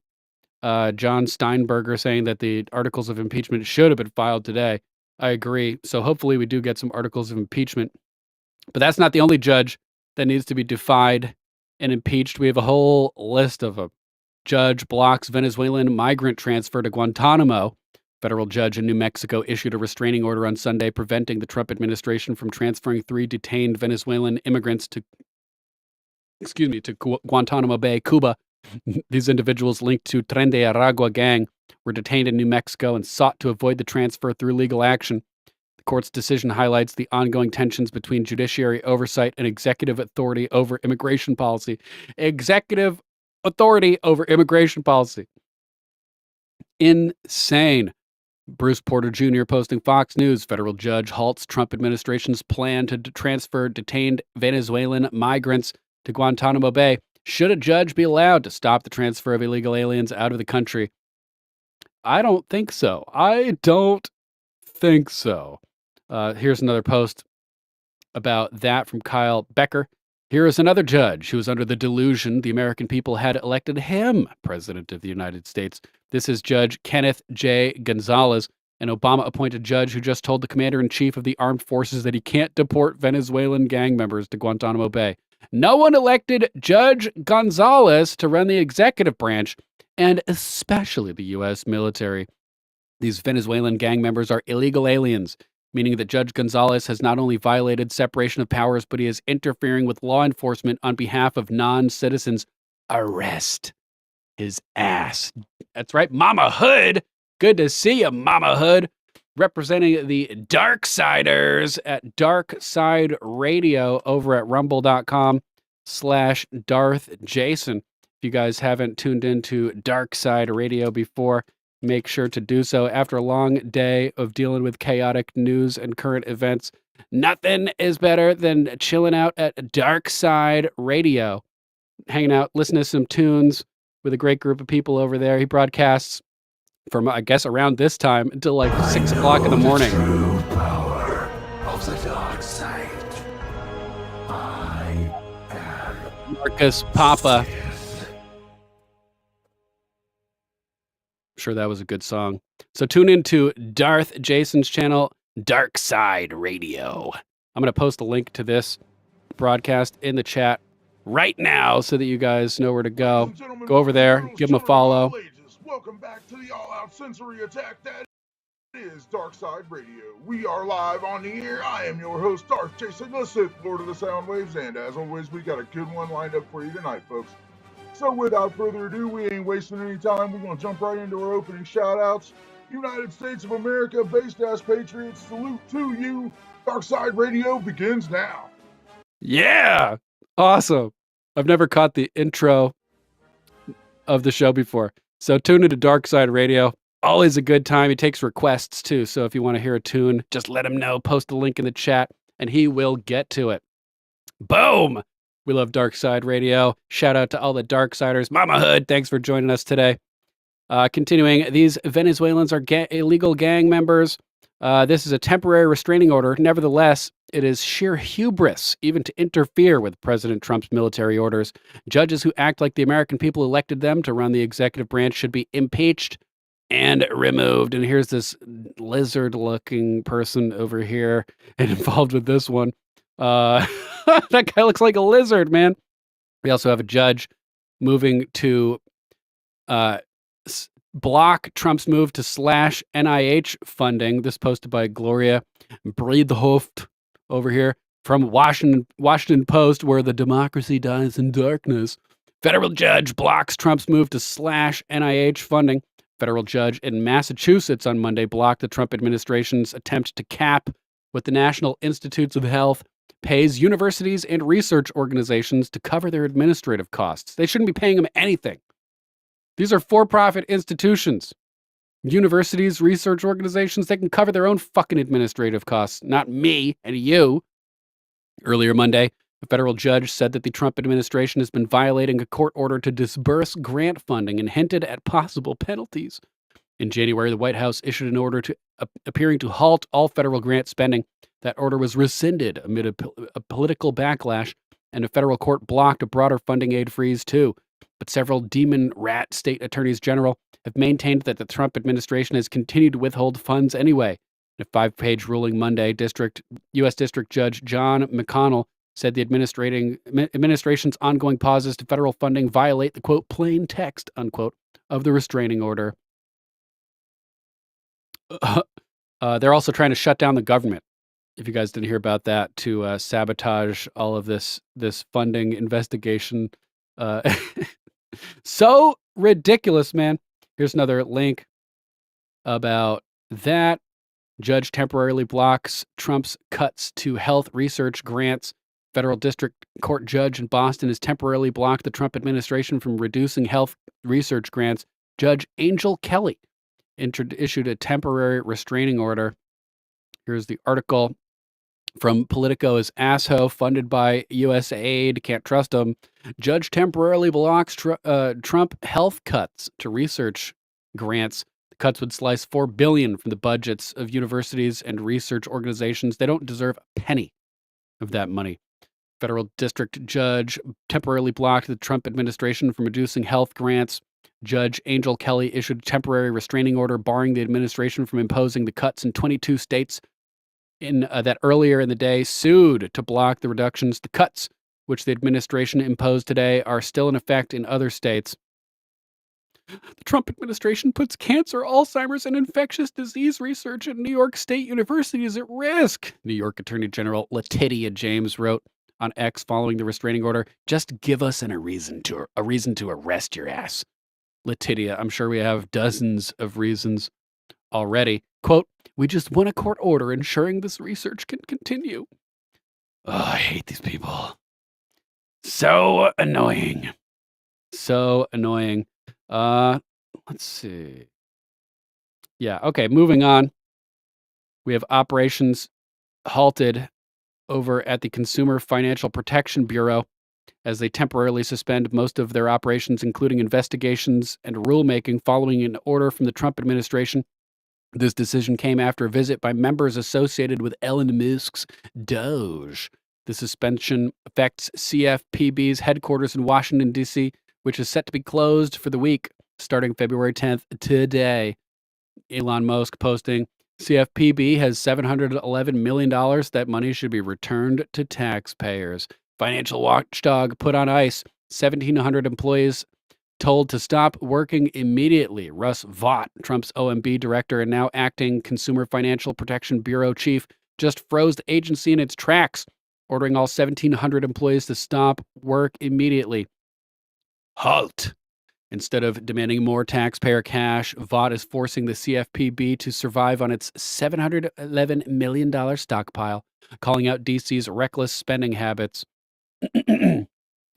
John Steinberger saying that the articles of impeachment should have been filed today. I agree. So hopefully we do get some articles of impeachment. But that's not the only judge that needs to be defied and impeached. We have a whole list of them. Judge blocks Venezuelan migrant transfer to Guantanamo. Federal judge in New Mexico issued a restraining order on Sunday preventing the Trump administration from transferring 3 detained Venezuelan immigrants to Guantanamo Bay, Cuba. These individuals linked to Tren de Aragua gang were detained in New Mexico and sought to avoid the transfer through legal action. The court's decision highlights the ongoing tensions between judiciary oversight and executive authority over immigration policy. Executive authority over immigration policy. Insane. Bruce Porter Jr. posting Fox News. Federal judge halts Trump administration's plan to transfer detained Venezuelan migrants to Guantanamo Bay. Should a judge be allowed to stop the transfer of illegal aliens out of the country? I don't think so. Here's another post about that from Kyle Becker. Here is another judge who was under the delusion the American people had elected him president of the United States. This is Judge Kenneth J. Gonzalez, an Obama-appointed judge who just told the commander-in-chief of the armed forces that he can't deport Venezuelan gang members to Guantanamo Bay. No one elected Judge Gonzalez to run the executive branch, and especially the U.S. military. These Venezuelan gang members are illegal aliens, meaning that Judge Gonzalez has not only violated separation of powers, but he is interfering with law enforcement on behalf of non-citizens. Arrest his ass. That's right, Mama Hood. Good to see you, Mama Hood. Representing the Darksiders at Dark Side Radio over at rumble.com/DarthJason. If you guys haven't tuned into Dark Side Radio before, make sure to do so. After a long day of dealing with chaotic news and current events, nothing is better than chilling out at Dark Side Radio, hanging out, listening to some tunes with a great group of people over there. He broadcasts from, I guess, around this time until like 6 o'clock in the morning. True power of the dark side. I am Marcus Papa. Sith. Sure, that was a good song. So tune into Darth Jason's channel, Dark Side Radio. I'm going to post a link to this broadcast in the chat right now so that you guys know where to go. Go over there, give him a follow. Welcome back to the all-out sensory attack that is Dark Side Radio. We are live on the air. I am your host, Darth Jason, the Sith Lord of the Sound Waves, and as always, we got a good one lined up for you tonight, folks. So without further ado, we ain't wasting any time. We're going to jump right into our opening shout-outs. United States of America, based-ass patriots, salute to you. Dark Side Radio begins now. Yeah! Awesome. I've never caught the intro of the show before. So tune into Dark Side Radio. Always a good time. He takes requests too. So if you want to hear a tune, just let him know. Post a link in the chat and he will get to it. Boom! We love Dark Side Radio. Shout out to all the Darksiders. Mama Hood, thanks for joining us today. Continuing, these Venezuelans are illegal gang members. This is a temporary restraining order. Nevertheless, it is sheer hubris even to interfere with President Trump's military orders. Judges who act like the American people elected them to run the executive branch should be impeached and removed. And here's this lizard-looking person over here involved with this one. That guy looks like a lizard, man. We also have a judge moving to block Trump's move to slash NIH funding. This posted by Gloria Breedhoft over here from Washington Post, where the democracy dies in darkness. Federal judge blocks Trump's move to slash NIH funding. Federal judge in Massachusetts on Monday blocked the Trump administration's attempt to cap what the National Institutes of Health pays universities and research organizations to cover their administrative costs. They shouldn't be paying them anything. These are for-profit institutions. Universities, research organizations, they can cover their own fucking administrative costs, not me and you. Earlier Monday, a federal judge said that the Trump administration has been violating a court order to disburse grant funding and hinted at possible penalties. In January, the White House issued an order appearing to halt all federal grant spending. That order was rescinded amid a political backlash, and a federal court blocked a broader funding aid freeze too. But several demon rat state attorneys general have maintained that the Trump administration has continued to withhold funds anyway. In a 5-page ruling Monday, U.S. District Judge John McConnell said the administration's ongoing pauses to federal funding violate the, quote, plain text, unquote, of the restraining order. They're also trying to shut down the government, if you guys didn't hear about that, to sabotage all of this funding investigation. So ridiculous, man. Here's another link about that. Judge temporarily blocks Trump's cuts to health research grants. Federal District Court judge in Boston has temporarily blocked the Trump administration from reducing health research grants. Judge Angel Kelly issued a temporary restraining order. Here's the article from Politico's ASHO, funded by USAID. Can't trust them. Judge temporarily blocks Trump health cuts to research grants. The cuts would slice $4 billion from the budgets of universities and research organizations. They don't deserve a penny of that money. Federal district judge temporarily blocked the Trump administration from reducing health grants. Judge Angel Kelly issued a temporary restraining order barring the administration from imposing the cuts in 22 states that earlier in the day sued to block the reductions. The cuts, which the administration imposed today, are still in effect in other states. The Trump administration puts cancer, Alzheimer's, and infectious disease research at New York State universities at risk, New York Attorney General Letitia James wrote on X following the restraining order. Just give us a reason to arrest your ass. Letitia, I'm sure we have dozens of reasons already. Quote, we just want a court order ensuring this research can continue. Oh, I hate these people. So annoying. So annoying. Let's see. Yeah, okay, moving on. We have operations halted over at the Consumer Financial Protection Bureau as they temporarily suspend most of their operations, including investigations and rulemaking following an order from the Trump administration. This decision came after a visit by members associated with Elon Musk's Doge. The suspension affects CFPB's headquarters in Washington, D.C., which is set to be closed for the week starting February 10th today. Elon Musk posting, CFPB has $711 million. That money should be returned to taxpayers. Financial watchdog put on ice. 1,700 employees told to stop working immediately. Russ Vought, Trump's OMB director and now acting Consumer Financial Protection Bureau chief, just froze the agency in its tracks, ordering all 1,700 employees to stop work immediately. Halt! Instead of demanding more taxpayer cash, Vought is forcing the CFPB to survive on its $711 million stockpile, calling out DC's reckless spending habits.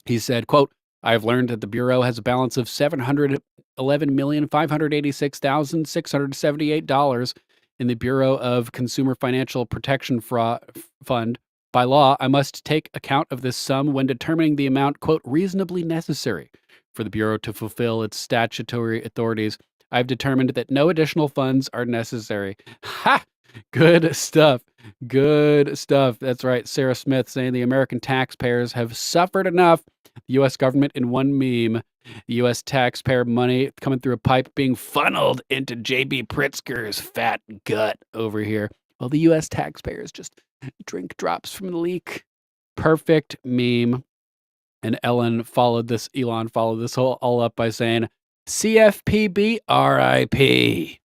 He said, quote, I have learned that the Bureau has a balance of $711,586,678 in the Bureau of Consumer Financial Protection Fund. By law, I must take account of this sum when determining the amount, quote, reasonably necessary for the Bureau to fulfill its statutory authorities. I've determined that no additional funds are necessary. Ha! Good stuff. Good stuff. That's right. Sarah Smith saying the American taxpayers have suffered enough. The U.S. government in one meme. The U.S. taxpayer money coming through a pipe being funneled into J.B. Pritzker's fat gut over here. Well, the U.S. taxpayers just drink drops from the leak. Perfect meme. And Elon followed this all up by saying, CFPB RIP.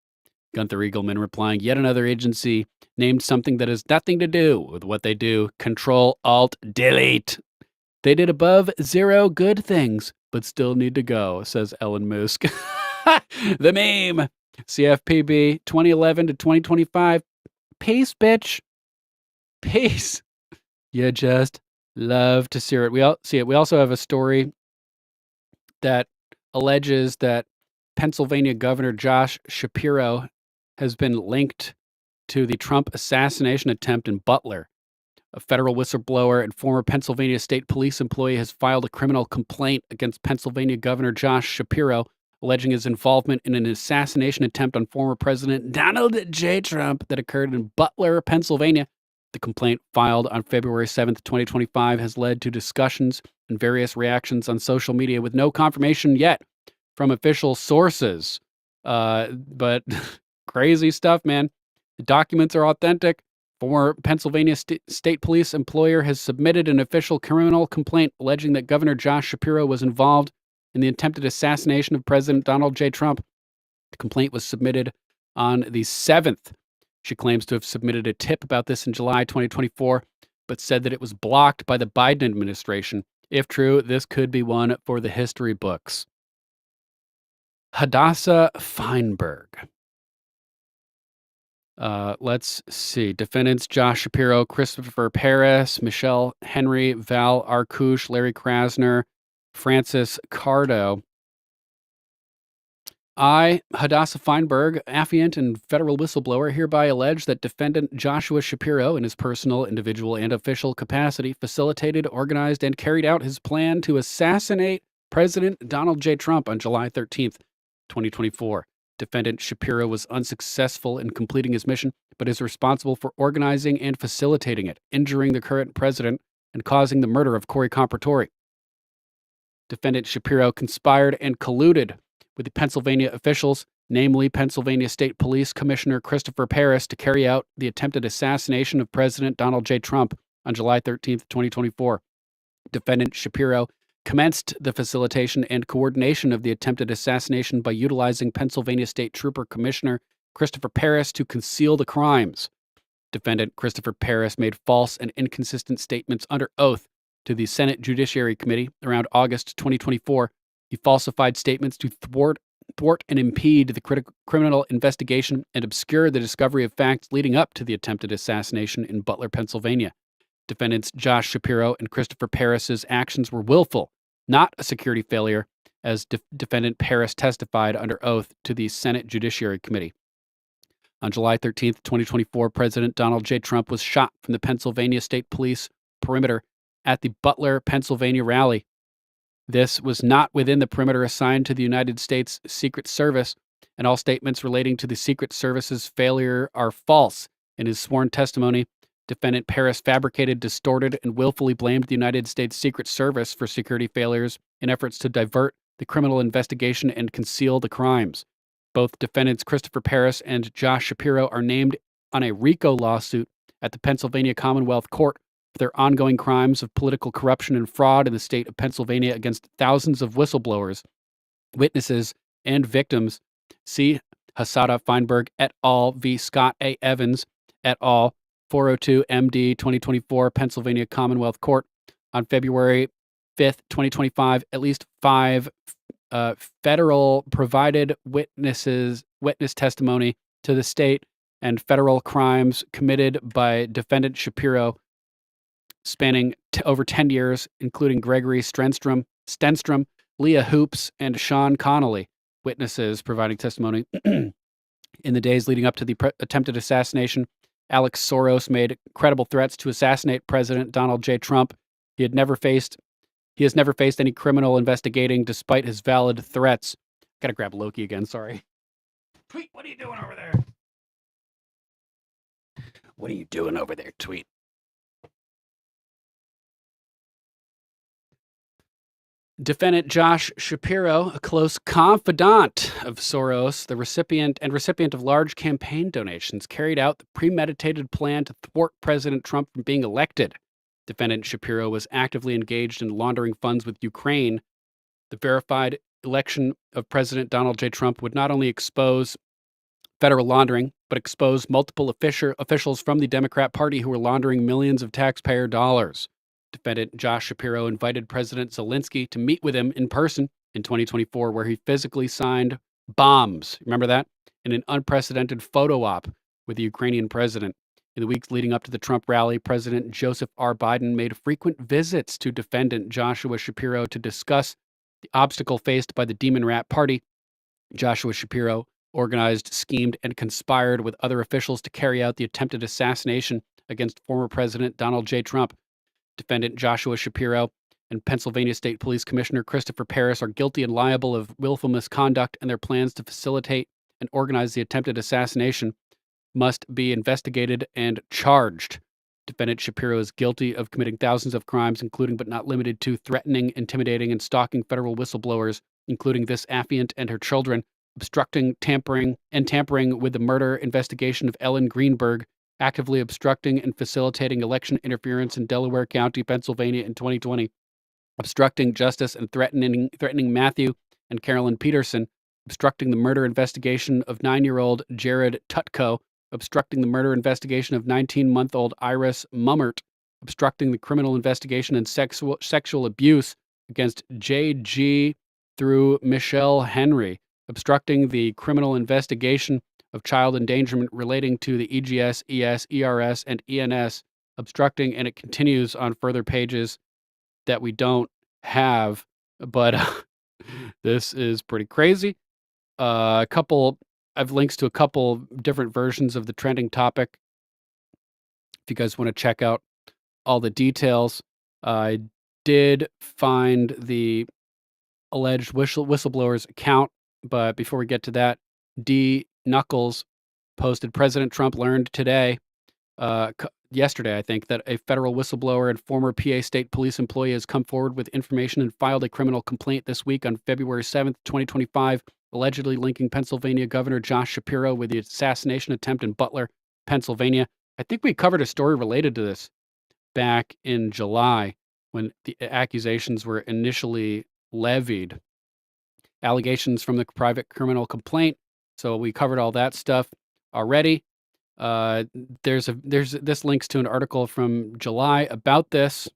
Gunther Eagleman replying, yet another agency named something that has nothing to do with what they do. Control, Alt, Delete. They did above zero good things, but still need to go, says Elon Musk. The meme. CFPB 2011 to 2025. Peace, bitch. Peace. You just love to see it. We also have a story that alleges that Pennsylvania Governor Josh Shapiro has been linked to the Trump assassination attempt in Butler. A federal whistleblower and former Pennsylvania State Police employee has filed a criminal complaint against Pennsylvania Governor Josh Shapiro, alleging his involvement in an assassination attempt on former President Donald J. Trump that occurred in Butler, Pennsylvania. The complaint, filed on February 7th, 2025, has led to discussions and various reactions on social media with no confirmation yet from official sources. But crazy stuff, man. The documents are authentic. Former Pennsylvania State Police employer has submitted an official criminal complaint alleging that Governor Josh Shapiro was involved in the attempted assassination of President Donald J. Trump. The complaint was submitted on the 7th. She claims to have submitted a tip about this in July 2024, but said that it was blocked by the Biden administration. If true, this could be one for the history books. Hadassah Feinberg. Let's see. Defendants Josh Shapiro, Christopher Paris, Michelle Henry, Val Arkush, Larry Krasner, Francis Cardo. I, Hadassah Feinberg, affiant and federal whistleblower, hereby allege that defendant Joshua Shapiro, in his personal, individual, and official capacity, facilitated, organized, and carried out his plan to assassinate President Donald J. Trump on July 13th, 2024. Defendant Shapiro was unsuccessful in completing his mission, but is responsible for organizing and facilitating it, injuring the current president, and causing the murder of Corey Compertori. Defendant Shapiro conspired and colluded with the Pennsylvania officials, namely Pennsylvania State Police Commissioner Christopher Paris, to carry out the attempted assassination of President Donald J. Trump on July 13th, 2024. Defendant Shapiro commenced the facilitation and coordination of the attempted assassination by utilizing Pennsylvania State Trooper Commissioner Christopher Paris to conceal the crimes. Defendant Christopher Paris made false and inconsistent statements under oath to the Senate Judiciary Committee around August 2024. He falsified statements to thwart and impede the criminal investigation and obscure the discovery of facts leading up to the attempted assassination in Butler, Pennsylvania. Defendants Josh Shapiro and Christopher Paris's actions were willful, not a security failure, as defendant Paris testified under oath to the Senate Judiciary Committee. On July 13th, 2024, President Donald J. Trump was shot from the Pennsylvania State Police perimeter at the Butler, Pennsylvania rally. This was not within the perimeter assigned to the United States Secret Service, and all statements relating to the Secret Service's failure are false. In his sworn testimony, defendant Paris fabricated, distorted, and willfully blamed the United States Secret Service for security failures in efforts to divert the criminal investigation and conceal the crimes. Both defendants Christopher Paris and Josh Shapiro are named on a RICO lawsuit at the Pennsylvania Commonwealth Court for their ongoing crimes of political corruption and fraud in the state of Pennsylvania against thousands of whistleblowers, witnesses, and victims. See Hadassah Feinberg et al. V. Scott A. Evans et al. 402 MD 2024 Pennsylvania Commonwealth Court on February 5th, 2025. At least 5 federal provided witness testimony to the state and federal crimes committed by defendant Shapiro spanning over 10 years, including Gregory Stenstrom, Leah Hoops, and Sean Connolly. Witnesses providing testimony. In the days leading up to the attempted assassination, Alex Soros made credible threats to assassinate President Donald J. Trump. He has never faced any criminal investigating despite his valid threats. Gotta grab Loki again, sorry. Tweet, what are you doing over there? What are you doing over there, Tweet? Defendant Josh Shapiro, a close confidant of Soros, the recipient of large campaign donations, carried out the premeditated plan to thwart President Trump from being elected. Defendant Shapiro was actively engaged in laundering funds with Ukraine. The verified election of President Donald J. Trump would not only expose federal laundering, but expose multiple officials from the Democrat Party who were laundering millions of taxpayer dollars. Defendant Josh Shapiro invited President Zelensky to meet with him in person in 2024, where he physically signed bombs. Remember that? In an unprecedented photo op with the Ukrainian president. In the weeks leading up to the Trump rally, President Joseph R. Biden made frequent visits to defendant Joshua Shapiro to discuss the obstacle faced by the Demon Rat Party. Joshua Shapiro organized, schemed, and conspired with other officials to carry out the attempted assassination against former President Donald J. Trump. Defendant Joshua Shapiro and Pennsylvania State Police Commissioner Christopher Paris are guilty and liable of willful misconduct, and their plans to facilitate and organize the attempted assassination must be investigated and charged. Defendant Shapiro is guilty of committing thousands of crimes, including but not limited to threatening, intimidating, and stalking federal whistleblowers, including this affiant and her children, obstructing, tampering with the murder investigation of Ellen Greenberg, actively obstructing and facilitating election interference in Delaware County, Pennsylvania in 2020, obstructing justice and threatening Matthew and Carolyn Peterson, obstructing the murder investigation of 9-year-old Jared Tutko, obstructing the murder investigation of 19-month-old Iris Mummert, obstructing the criminal investigation and sexual abuse against J.G. through Michelle Henry, obstructing the criminal investigation of child endangerment relating to the EGS, ES, ERS, and ENS, obstructing, and it continues on further pages that we don't have, but this is pretty crazy. I've links to a couple different versions of the trending topic. If you guys want to check out all the details, I did find the alleged whistleblower's account, but before we get to that, D. Knuckles posted, President Trump learned today, yesterday, I think, that a federal whistleblower and former PA State Police employee has come forward with information and filed a criminal complaint this week on February 7th, 2025, allegedly linking Pennsylvania Governor Josh Shapiro with the assassination attempt in Butler, Pennsylvania. I think we covered a story related to this back in July when the accusations were initially levied. Allegations from the private criminal complaint. So we covered all that stuff already. This links to an article from July about this.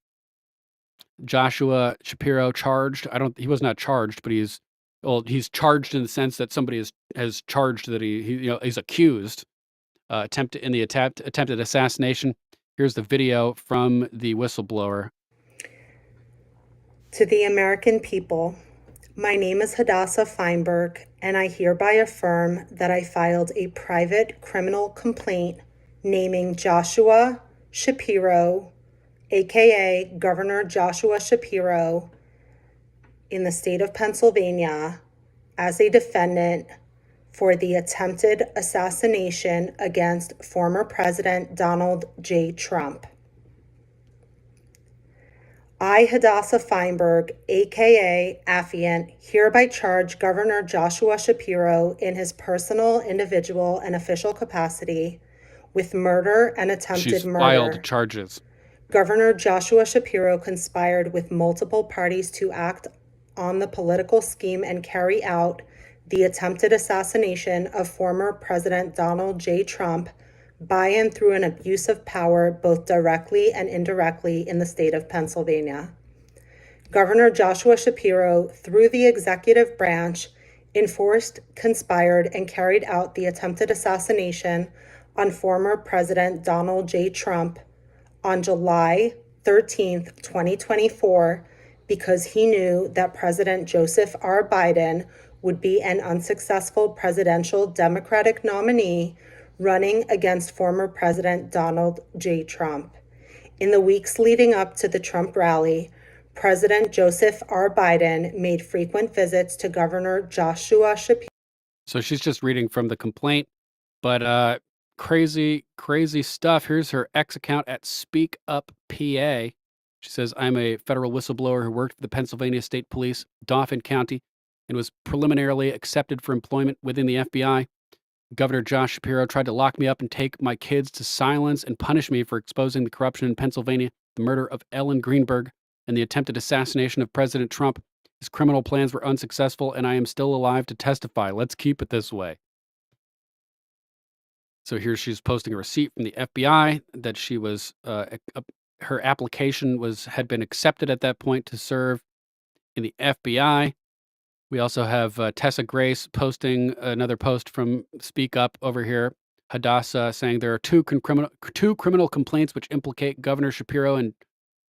Joshua Shapiro charged. He was not charged, but he's charged in the sense that somebody has charged that he's accused. Attempted assassination. Here's the video from the whistleblower. To the American people, my name is Hadassah Feinberg, and I hereby affirm that I filed a private criminal complaint naming Joshua Shapiro, aka Governor Joshua Shapiro, in the state of Pennsylvania as a defendant for the attempted assassination against former President Donald J. Trump. I, Hadassah Feinberg, aka Affiant, hereby charge Governor Joshua Shapiro in his personal, individual, and official capacity with murder and attempted murder. Filed charges. Governor Joshua Shapiro conspired with multiple parties to act on the political scheme and carry out the attempted assassination of former President Donald J. Trump by and through an abuse of power, both directly and indirectly, in the state of Pennsylvania. Governor Joshua Shapiro, through the executive branch, enforced, conspired, and carried out the attempted assassination on former President Donald J. Trump on July 13th, 2024, because he knew that President Joseph R. Biden would be an unsuccessful presidential Democratic nominee running against former President Donald J. Trump. In the weeks leading up to the Trump rally, President Joseph R. Biden made frequent visits to Governor Joshua Shapiro. So she's just reading from the complaint, but crazy stuff. Here's her X account at Speak Up PA. She says, I'm a federal whistleblower who worked for the Pennsylvania State Police, Dauphin County, and was preliminarily accepted for employment within the FBI. Governor Josh Shapiro tried to lock me up and take my kids to silence and punish me for exposing the corruption in Pennsylvania, the murder of Ellen Greenberg, and the attempted assassination of President Trump. His criminal plans were unsuccessful, and I am still alive to testify. Let's keep it this way. So here she's posting a receipt from the FBI that she was, her application had been accepted at that point to serve in the FBI. We also have Tessa Grace posting another post from Speak Up over here. Hadassah saying there are two criminal complaints which implicate Governor Shapiro and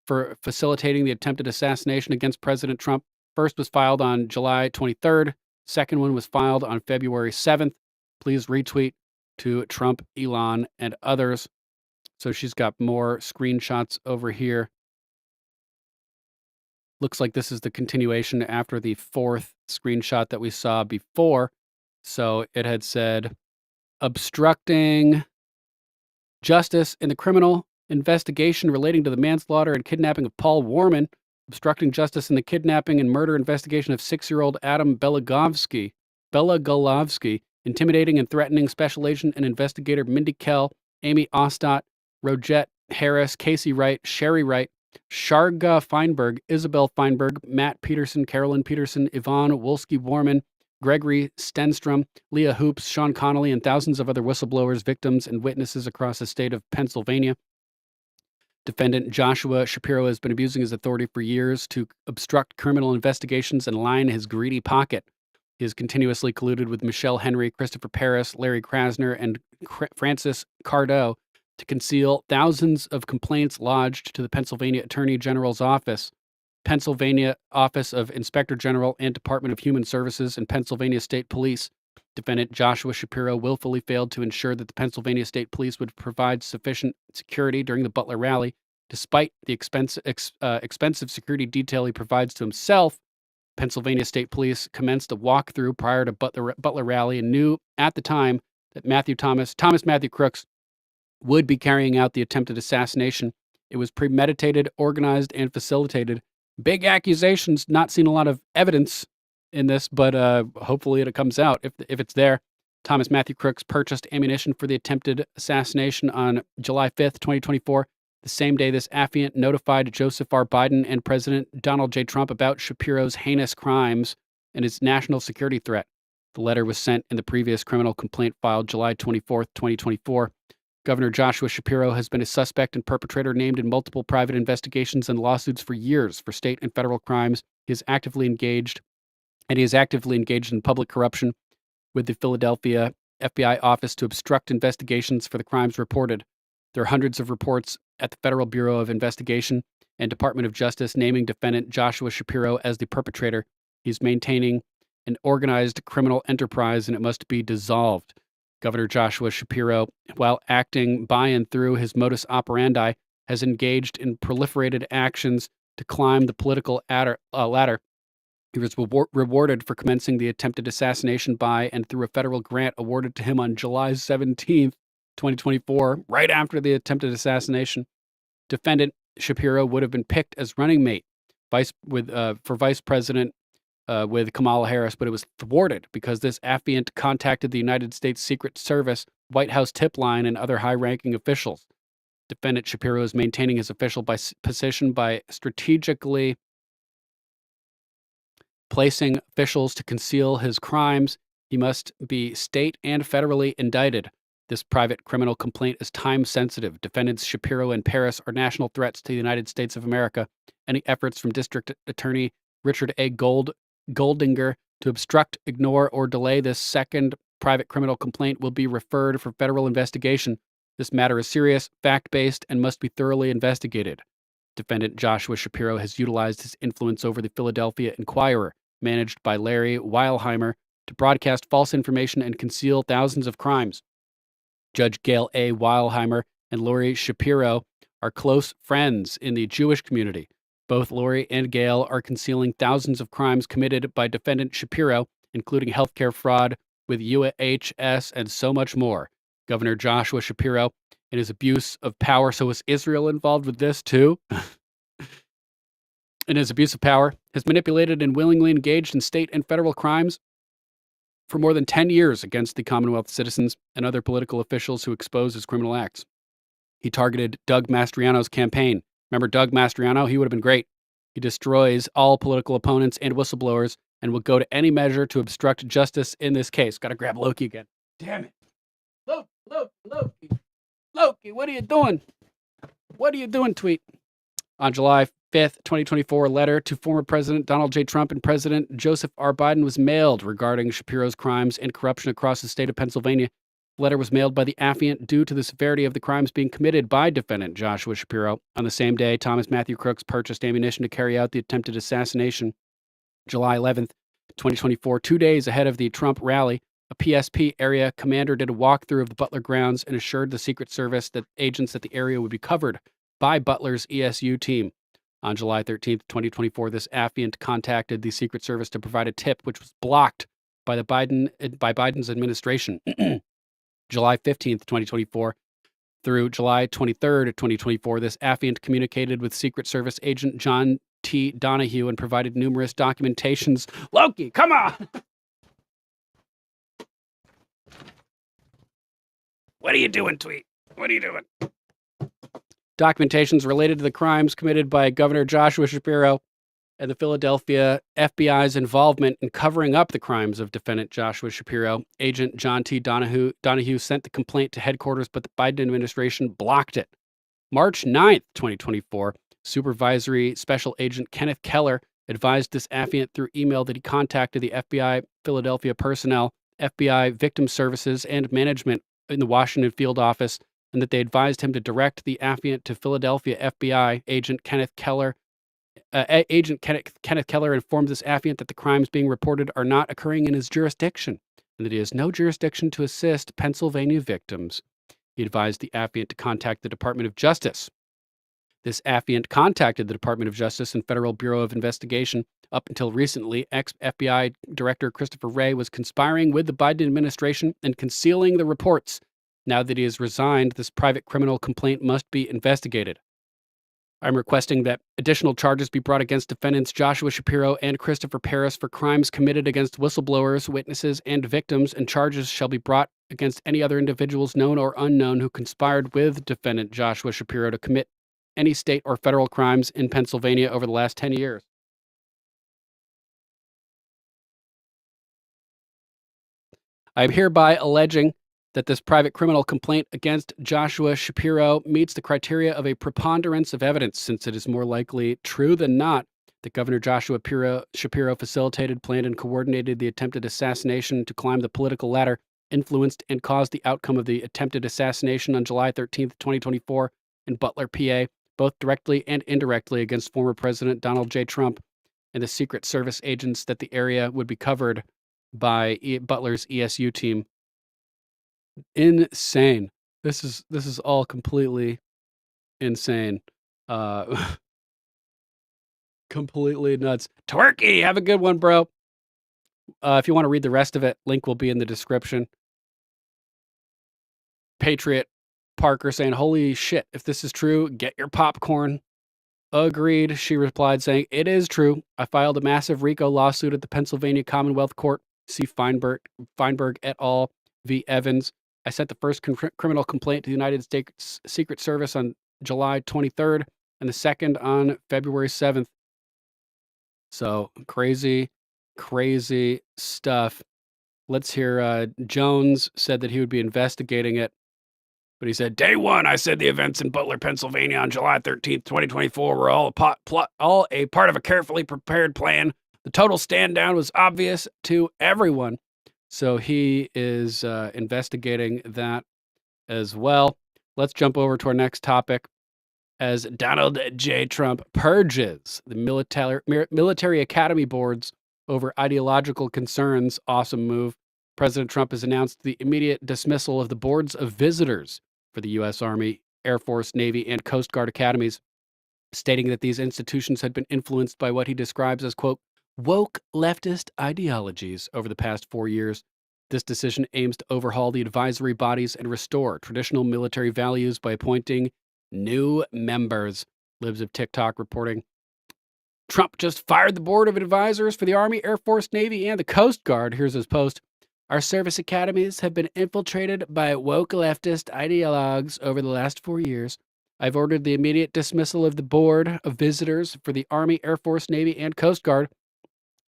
for facilitating the attempted assassination against President Trump. First was filed on July 23rd. Second one was filed on February 7th. Please retweet to Trump, Elon, and others. So she's got more screenshots over here. Looks like this is the continuation after the fourth screenshot that we saw before. So it had said, obstructing justice in the criminal investigation relating to the manslaughter and kidnapping of Paul Warman, obstructing justice in the kidnapping and murder investigation of 6-year-old Adam Belagovsky, intimidating and threatening Special Agent and Investigator Mindy Kell, Amy Ostott, Rogette Harris, Casey Wright, Sherry Wright, Sharga Feinberg, Isabel Feinberg, Matt Peterson, Carolyn Peterson, Yvonne Wolski-Warman, Gregory Stenstrom, Leah Hoops, Sean Connolly, and thousands of other whistleblowers, victims, and witnesses across the state of Pennsylvania. Defendant Joshua Shapiro has been abusing his authority for years to obstruct criminal investigations and line his greedy pocket. He has continuously colluded with Michelle Henry, Christopher Paris, Larry Krasner, and Francis Cardo to conceal thousands of complaints lodged to the Pennsylvania Attorney General's office, Pennsylvania Office of Inspector General, and Department of Human Services, and Pennsylvania State Police. Defendant Joshua Shapiro willfully failed to ensure that the Pennsylvania State Police would provide sufficient security during the Butler rally. Despite the expensive security detail he provides to himself, Pennsylvania State Police commenced a walkthrough prior to Butler rally and knew at the time that Thomas Matthew Crooks would be carrying out the attempted assassination. It was premeditated, organized, and facilitated. Big accusations, not seen a lot of evidence in this, but hopefully it comes out if it's there. Thomas Matthew Crooks purchased ammunition for the attempted assassination on July 5th, 2024, the same day this affiant notified Joseph R. Biden and President Donald J. Trump about Shapiro's heinous crimes and its national security threat. The letter was sent in the previous criminal complaint filed July 24th, 2024. Governor Joshua Shapiro has been a suspect and perpetrator named in multiple private investigations and lawsuits for years for state and federal crimes. He is actively engaged in public corruption with the Philadelphia FBI office to obstruct investigations for the crimes reported. There are hundreds of reports at the Federal Bureau of Investigation and Department of Justice naming defendant Joshua Shapiro as the perpetrator. He's maintaining an organized criminal enterprise and it must be dissolved. Governor Joshua Shapiro, while acting by and through his modus operandi, has engaged in proliferated actions to climb the political ladder. He was rewarded for commencing the attempted assassination by and through a federal grant awarded to him on July 17th, 2024, right after the attempted assassination. Defendant Shapiro would have been picked as running mate for vice president with Kamala Harris, but it was thwarted because this affiant contacted the United States Secret Service, White House tip line, and other high-ranking officials. Defendant Shapiro is maintaining his official position by strategically placing officials to conceal his crimes. He must be state and federally indicted. This private criminal complaint is time-sensitive. Defendants Shapiro and Paris are national threats to the United States of America. Any efforts from District Attorney Richard A. Goldinger to obstruct, ignore, or delay this second private criminal complaint will be referred for federal investigation. This matter is serious, fact-based, and must be thoroughly investigated. Defendant Joshua Shapiro has utilized his influence over the Philadelphia Inquirer, managed by Larry Weilheimer, to broadcast false information and conceal thousands of crimes. Judge Gail A. Weilheimer and Lori Shapiro are close friends in the Jewish community. Both Lori and Gail are concealing thousands of crimes committed by defendant Shapiro, including healthcare fraud with UHS and so much more. Governor Joshua Shapiro and his abuse of power, so is Israel involved with this too? In his abuse of power, has manipulated and willingly engaged in state and federal crimes for more than 10 years against the Commonwealth citizens and other political officials who expose his criminal acts. He targeted Doug Mastriano's campaign. Remember Doug Mastriano? He would have been great. He destroys all political opponents and whistleblowers and will go to any measure to obstruct justice in this case. Got to grab Loki again. Damn it. Loki, what are you doing? What are you doing, tweet? On July 5th, 2024, a letter to former President Donald J. Trump and President Joseph R. Biden was mailed regarding Shapiro's crimes and corruption across the state of Pennsylvania. The letter was mailed by the affiant due to the severity of the crimes being committed by defendant Joshua Shapiro. On the same day, Thomas Matthew Crooks purchased ammunition to carry out the attempted assassination. July 11th, 2024, 2 days ahead of the Trump rally, a PSP area commander did a walkthrough of the Butler grounds and assured the Secret Service that agents at the area would be covered by Butler's ESU team. On July 13th, 2024, this affiant contacted the Secret Service to provide a tip, which was blocked by Biden's administration. July 15th, 2024, through July 23rd, 2024, this affiant communicated with Secret Service agent John T. Donahue and provided numerous documentations. Loki, come on! What are you doing, tweet? What are you doing? Documentations related to the crimes committed by Governor Joshua Shapiro and the Philadelphia FBI's involvement in covering up the crimes of defendant Joshua Shapiro. Agent John T. Donahue sent the complaint to headquarters, but the Biden administration blocked it. March 9th, 2024, Supervisory Special Agent Kenneth Keller advised this affiant through email that he contacted the FBI Philadelphia personnel, FBI Victim Services, and management in the Washington field office, and that they advised him to direct the affiant to Philadelphia FBI. Agent Kenneth Keller informed this affiant that the crimes being reported are not occurring in his jurisdiction, and that he has no jurisdiction to assist Pennsylvania victims. He advised the affiant to contact the Department of Justice. This affiant contacted the Department of Justice and Federal Bureau of Investigation. Up until recently, ex-FBI Director Christopher Wray was conspiring with the Biden administration and concealing the reports. Now that he has resigned, this private criminal complaint must be investigated. I'm requesting that additional charges be brought against defendants Joshua Shapiro and Christopher Paris for crimes committed against whistleblowers, witnesses, and victims, and charges shall be brought against any other individuals known or unknown who conspired with defendant Joshua Shapiro to commit any state or federal crimes in Pennsylvania over the last 10 years. I am hereby alleging that this private criminal complaint against Joshua Shapiro meets the criteria of a preponderance of evidence, since it is more likely true than not that Governor Joshua Shapiro facilitated, planned, and coordinated the attempted assassination to climb the political ladder, influenced and caused the outcome of the attempted assassination on July 13th, 2024 in Butler, PA, both directly and indirectly against former President Donald J. Trump and the Secret Service agents, that the area would be covered by Butler's ESU team. Insane. This is all completely insane. Completely nuts. Twerky, have a good one, bro. If you want to read the rest of it, link will be in the description. Patriot Parker saying, holy shit, if this is true, get your popcorn. Agreed, she replied, saying, it is true. I filed a massive RICO lawsuit at the Pennsylvania Commonwealth Court. See Feinberg et al. V. Evans. I sent the first criminal complaint to the United States Secret Service on July 23rd and the second on February 7th. So crazy stuff. Let's hear Jones said that he would be investigating it. But he said, day one, I said the events in Butler, Pennsylvania on July 13th, 2024 were all a part of a carefully prepared plan. The total stand down was obvious to everyone. So he is investigating that as well. Let's jump over to our next topic. As Donald J. Trump purges the military academy boards over ideological concerns. Awesome move. President Trump has announced the immediate dismissal of the boards of visitors for the U.S. Army, Air Force, Navy, and Coast Guard academies, stating that these institutions had been influenced by what he describes as, quote, woke leftist ideologies over the past 4 years. This decision aims to overhaul the advisory bodies and restore traditional military values by appointing new members. Libs of TikTok reporting. Trump just fired the board of advisors for the Army, Air Force, Navy, and the Coast Guard. Here's his post. Our service academies have been infiltrated by woke leftist ideologues over the last 4 years. I've ordered the immediate dismissal of the board of visitors for the Army, Air Force, Navy, and Coast Guard.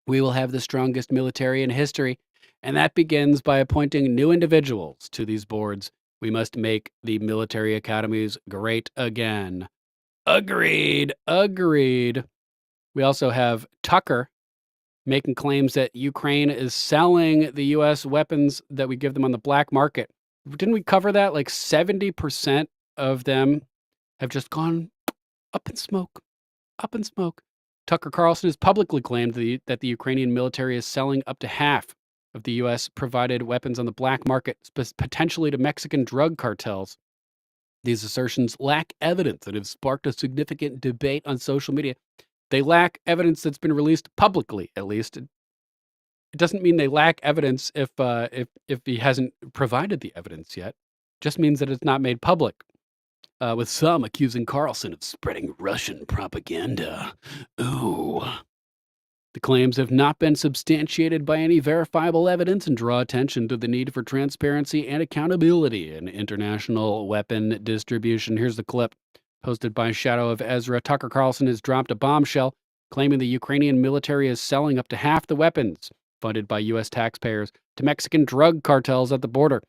We will have the strongest military in history, and that begins by appointing new individuals to these boards. We must make the military academies great again. Agreed. We also have Tucker making claims that Ukraine is selling the U.S. weapons that we give them on the black market. Didn't we cover that? Like 70% of them have just gone up in smoke. Tucker Carlson has publicly claimed that the Ukrainian military is selling up to half of the U.S. provided weapons on the black market, potentially to Mexican drug cartels. These assertions lack evidence and have sparked a significant debate on social media. They lack evidence that's been released publicly, at least. It doesn't mean they lack evidence if he hasn't provided the evidence yet. It just means that it's not made public. With some accusing Carlson of spreading Russian propaganda. Ooh. The claims have not been substantiated by any verifiable evidence and draw attention to the need for transparency and accountability in international weapon distribution. Here's the clip posted by Shadow of Ezra. Tucker Carlson has dropped a bombshell claiming the Ukrainian military is selling up to half the weapons funded by U.S. taxpayers to Mexican drug cartels at the border.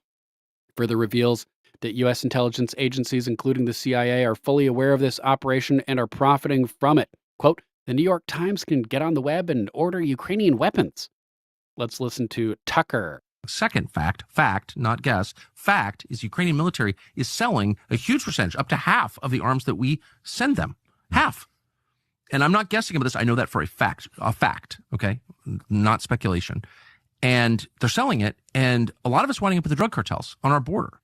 Further reveals that U.S. intelligence agencies, including the CIA, are fully aware of this operation and are profiting from it. Quote, the New York Times can get on the web and order Ukrainian weapons. Let's listen to Tucker. Second fact, not guess, fact is Ukrainian military is selling a huge percentage, up to half of the arms that we send them. Half. And I'm not guessing about this. I know that for a fact, okay? Not speculation. And they're selling it, and a lot of us winding up with the drug cartels on our border.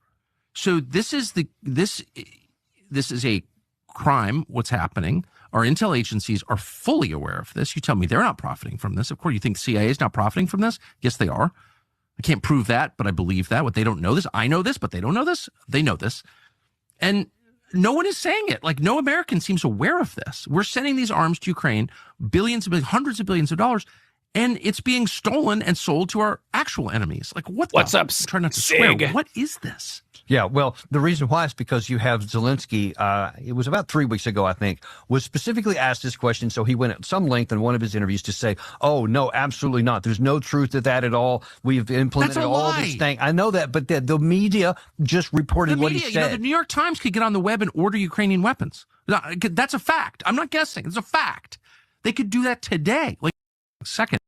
So this is a crime, what's happening. Our intel agencies are fully aware of this. You tell me they're not profiting from this. Of course, you think CIA is not profiting from this? Yes, they are. I can't prove that, but I believe that. What they don't know this. I know this, but they don't know this. They know this. And no one is saying it. Like, no American seems aware of this. We're sending these arms to Ukraine, hundreds of billions of dollars, and it's being stolen and sold to our actual enemies. Like, what's up? Try not to swear. What is this? Yeah, well, the reason why is because you have Zelensky, it was about 3 weeks ago, I think, was specifically asked this question. So he went at some length in one of his interviews to say, oh, no, absolutely not. There's no truth to that at all. We've implemented all this thing. I know that, but the media just reported what he said. You know, the New York Times could get on the web and order Ukrainian weapons. That's a fact. I'm not guessing. It's a fact. They could do that today. Like, second.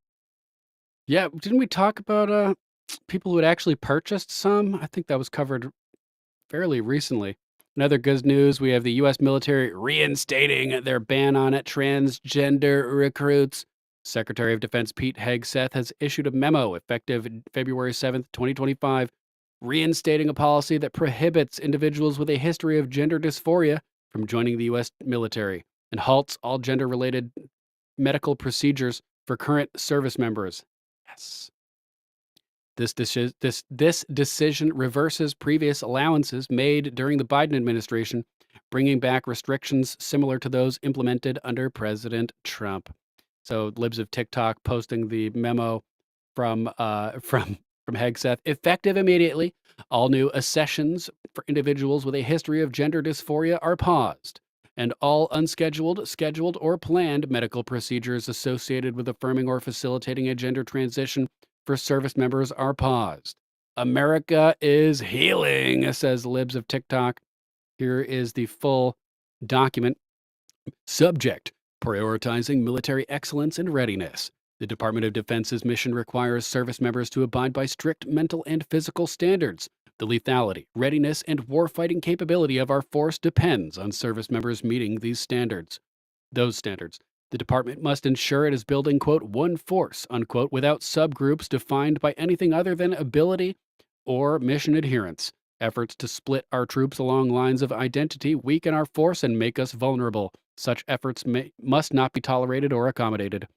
Yeah, didn't we talk about people who had actually purchased some? I think that was covered fairly recently. In other good news, we have the U.S. military reinstating their ban on transgender recruits. Secretary of Defense Pete Hegseth has issued a memo effective February 7th, 2025, reinstating a policy that prohibits individuals with a history of gender dysphoria from joining the U.S. military and halts all gender-related medical procedures for current service members. Yes. This decision reverses previous allowances made during the Biden administration, bringing back restrictions similar to those implemented under President Trump. So, libs of TikTok posting the memo from Hegseth, effective immediately. All new accessions for individuals with a history of gender dysphoria are paused, and all unscheduled, scheduled, or planned medical procedures associated with affirming or facilitating a gender transition for service members are paused. America is healing, says libs of TikTok. Here is the full document. Subject: prioritizing military excellence and readiness. The Department of Defense's mission requires service members to abide by strict mental and physical standards. The lethality, readiness, and warfighting capability of our force depends on service members meeting these standards. Those standards. The department must ensure it is building, quote, one force, unquote, without subgroups defined by anything other than ability or mission adherence. Efforts to split our troops along lines of identity weaken our force and make us vulnerable. Such efforts must not be tolerated or accommodated.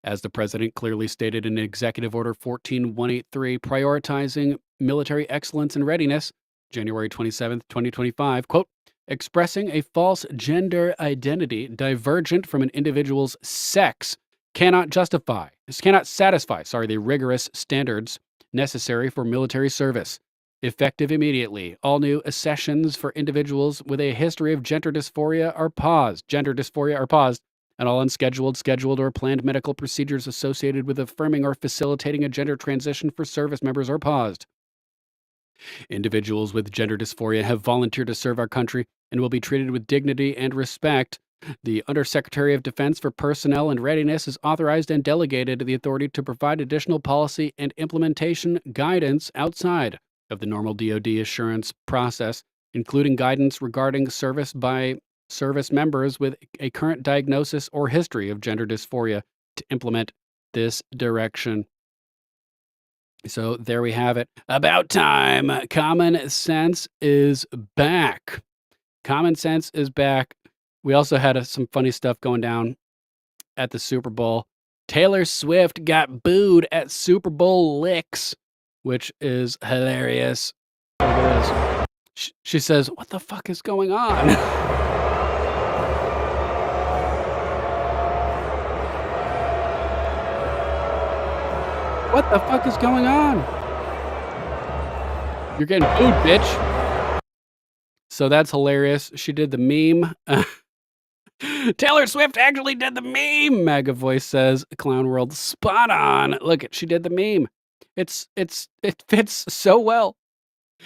As the president clearly stated in Executive Order 14183, prioritizing military excellence and readiness, January 27th, 2025, quote, expressing a false gender identity divergent from an individual's sex cannot satisfy the rigorous standards necessary for military service. Effective immediately, all new accessions for individuals with a history of gender dysphoria are paused. And all unscheduled, scheduled, or planned medical procedures associated with affirming or facilitating a gender transition for service members are paused. Individuals with gender dysphoria have volunteered to serve our country and will be treated with dignity and respect. The Undersecretary of Defense for Personnel and Readiness has authorized and delegated the authority to provide additional policy and implementation guidance outside of the normal DoD assurance process, including guidance regarding service by service members with a current diagnosis or history of gender dysphoria to implement this direction. So there we have it. About time. Common sense is back. Common sense is back. We also had some funny stuff going down at the Super Bowl. Taylor Swift got booed at Super Bowl licks, which is hilarious. It is. She says, "What the fuck is going on?" What the fuck is going on? You're getting booed, bitch. So that's hilarious. She did the meme. Taylor Swift actually did the meme, MAGA voice says. Clown World, spot on. Look, she did the meme. It fits so well.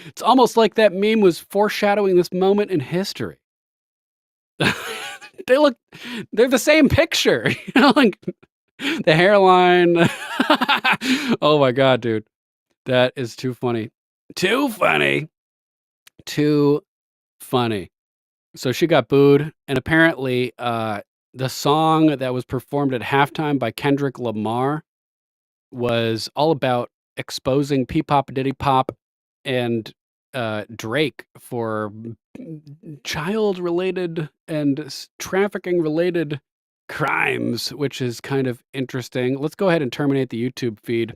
It's almost like that meme was foreshadowing this moment in history. They're the same picture. You know, like the hairline. Oh my God, dude. That is too funny. Too funny. Too funny. So she got booed, and apparently the song that was performed at halftime by Kendrick Lamar was all about exposing P-Pop, Diddy Pop, and Drake for child-related and trafficking-related crimes, which is kind of interesting. Let's go ahead and terminate the YouTube feed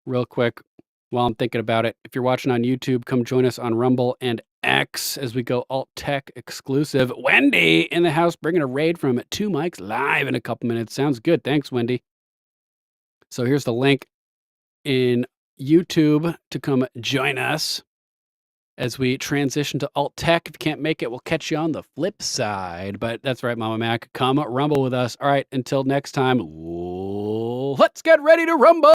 real quick while I'm thinking about it. If you're watching on YouTube, come join us on Rumble and X as we go alt tech exclusive. Wendy in the house bringing a raid from 2 Mics live in a couple minutes. Sounds good. Thanks, Wendy. So here's the link in YouTube to come join us as we transition to alt tech. If you can't make it, we'll catch you on the flip side. But that's right, Mama Mac. Come rumble with us. All right, until next time, let's get ready to rumble.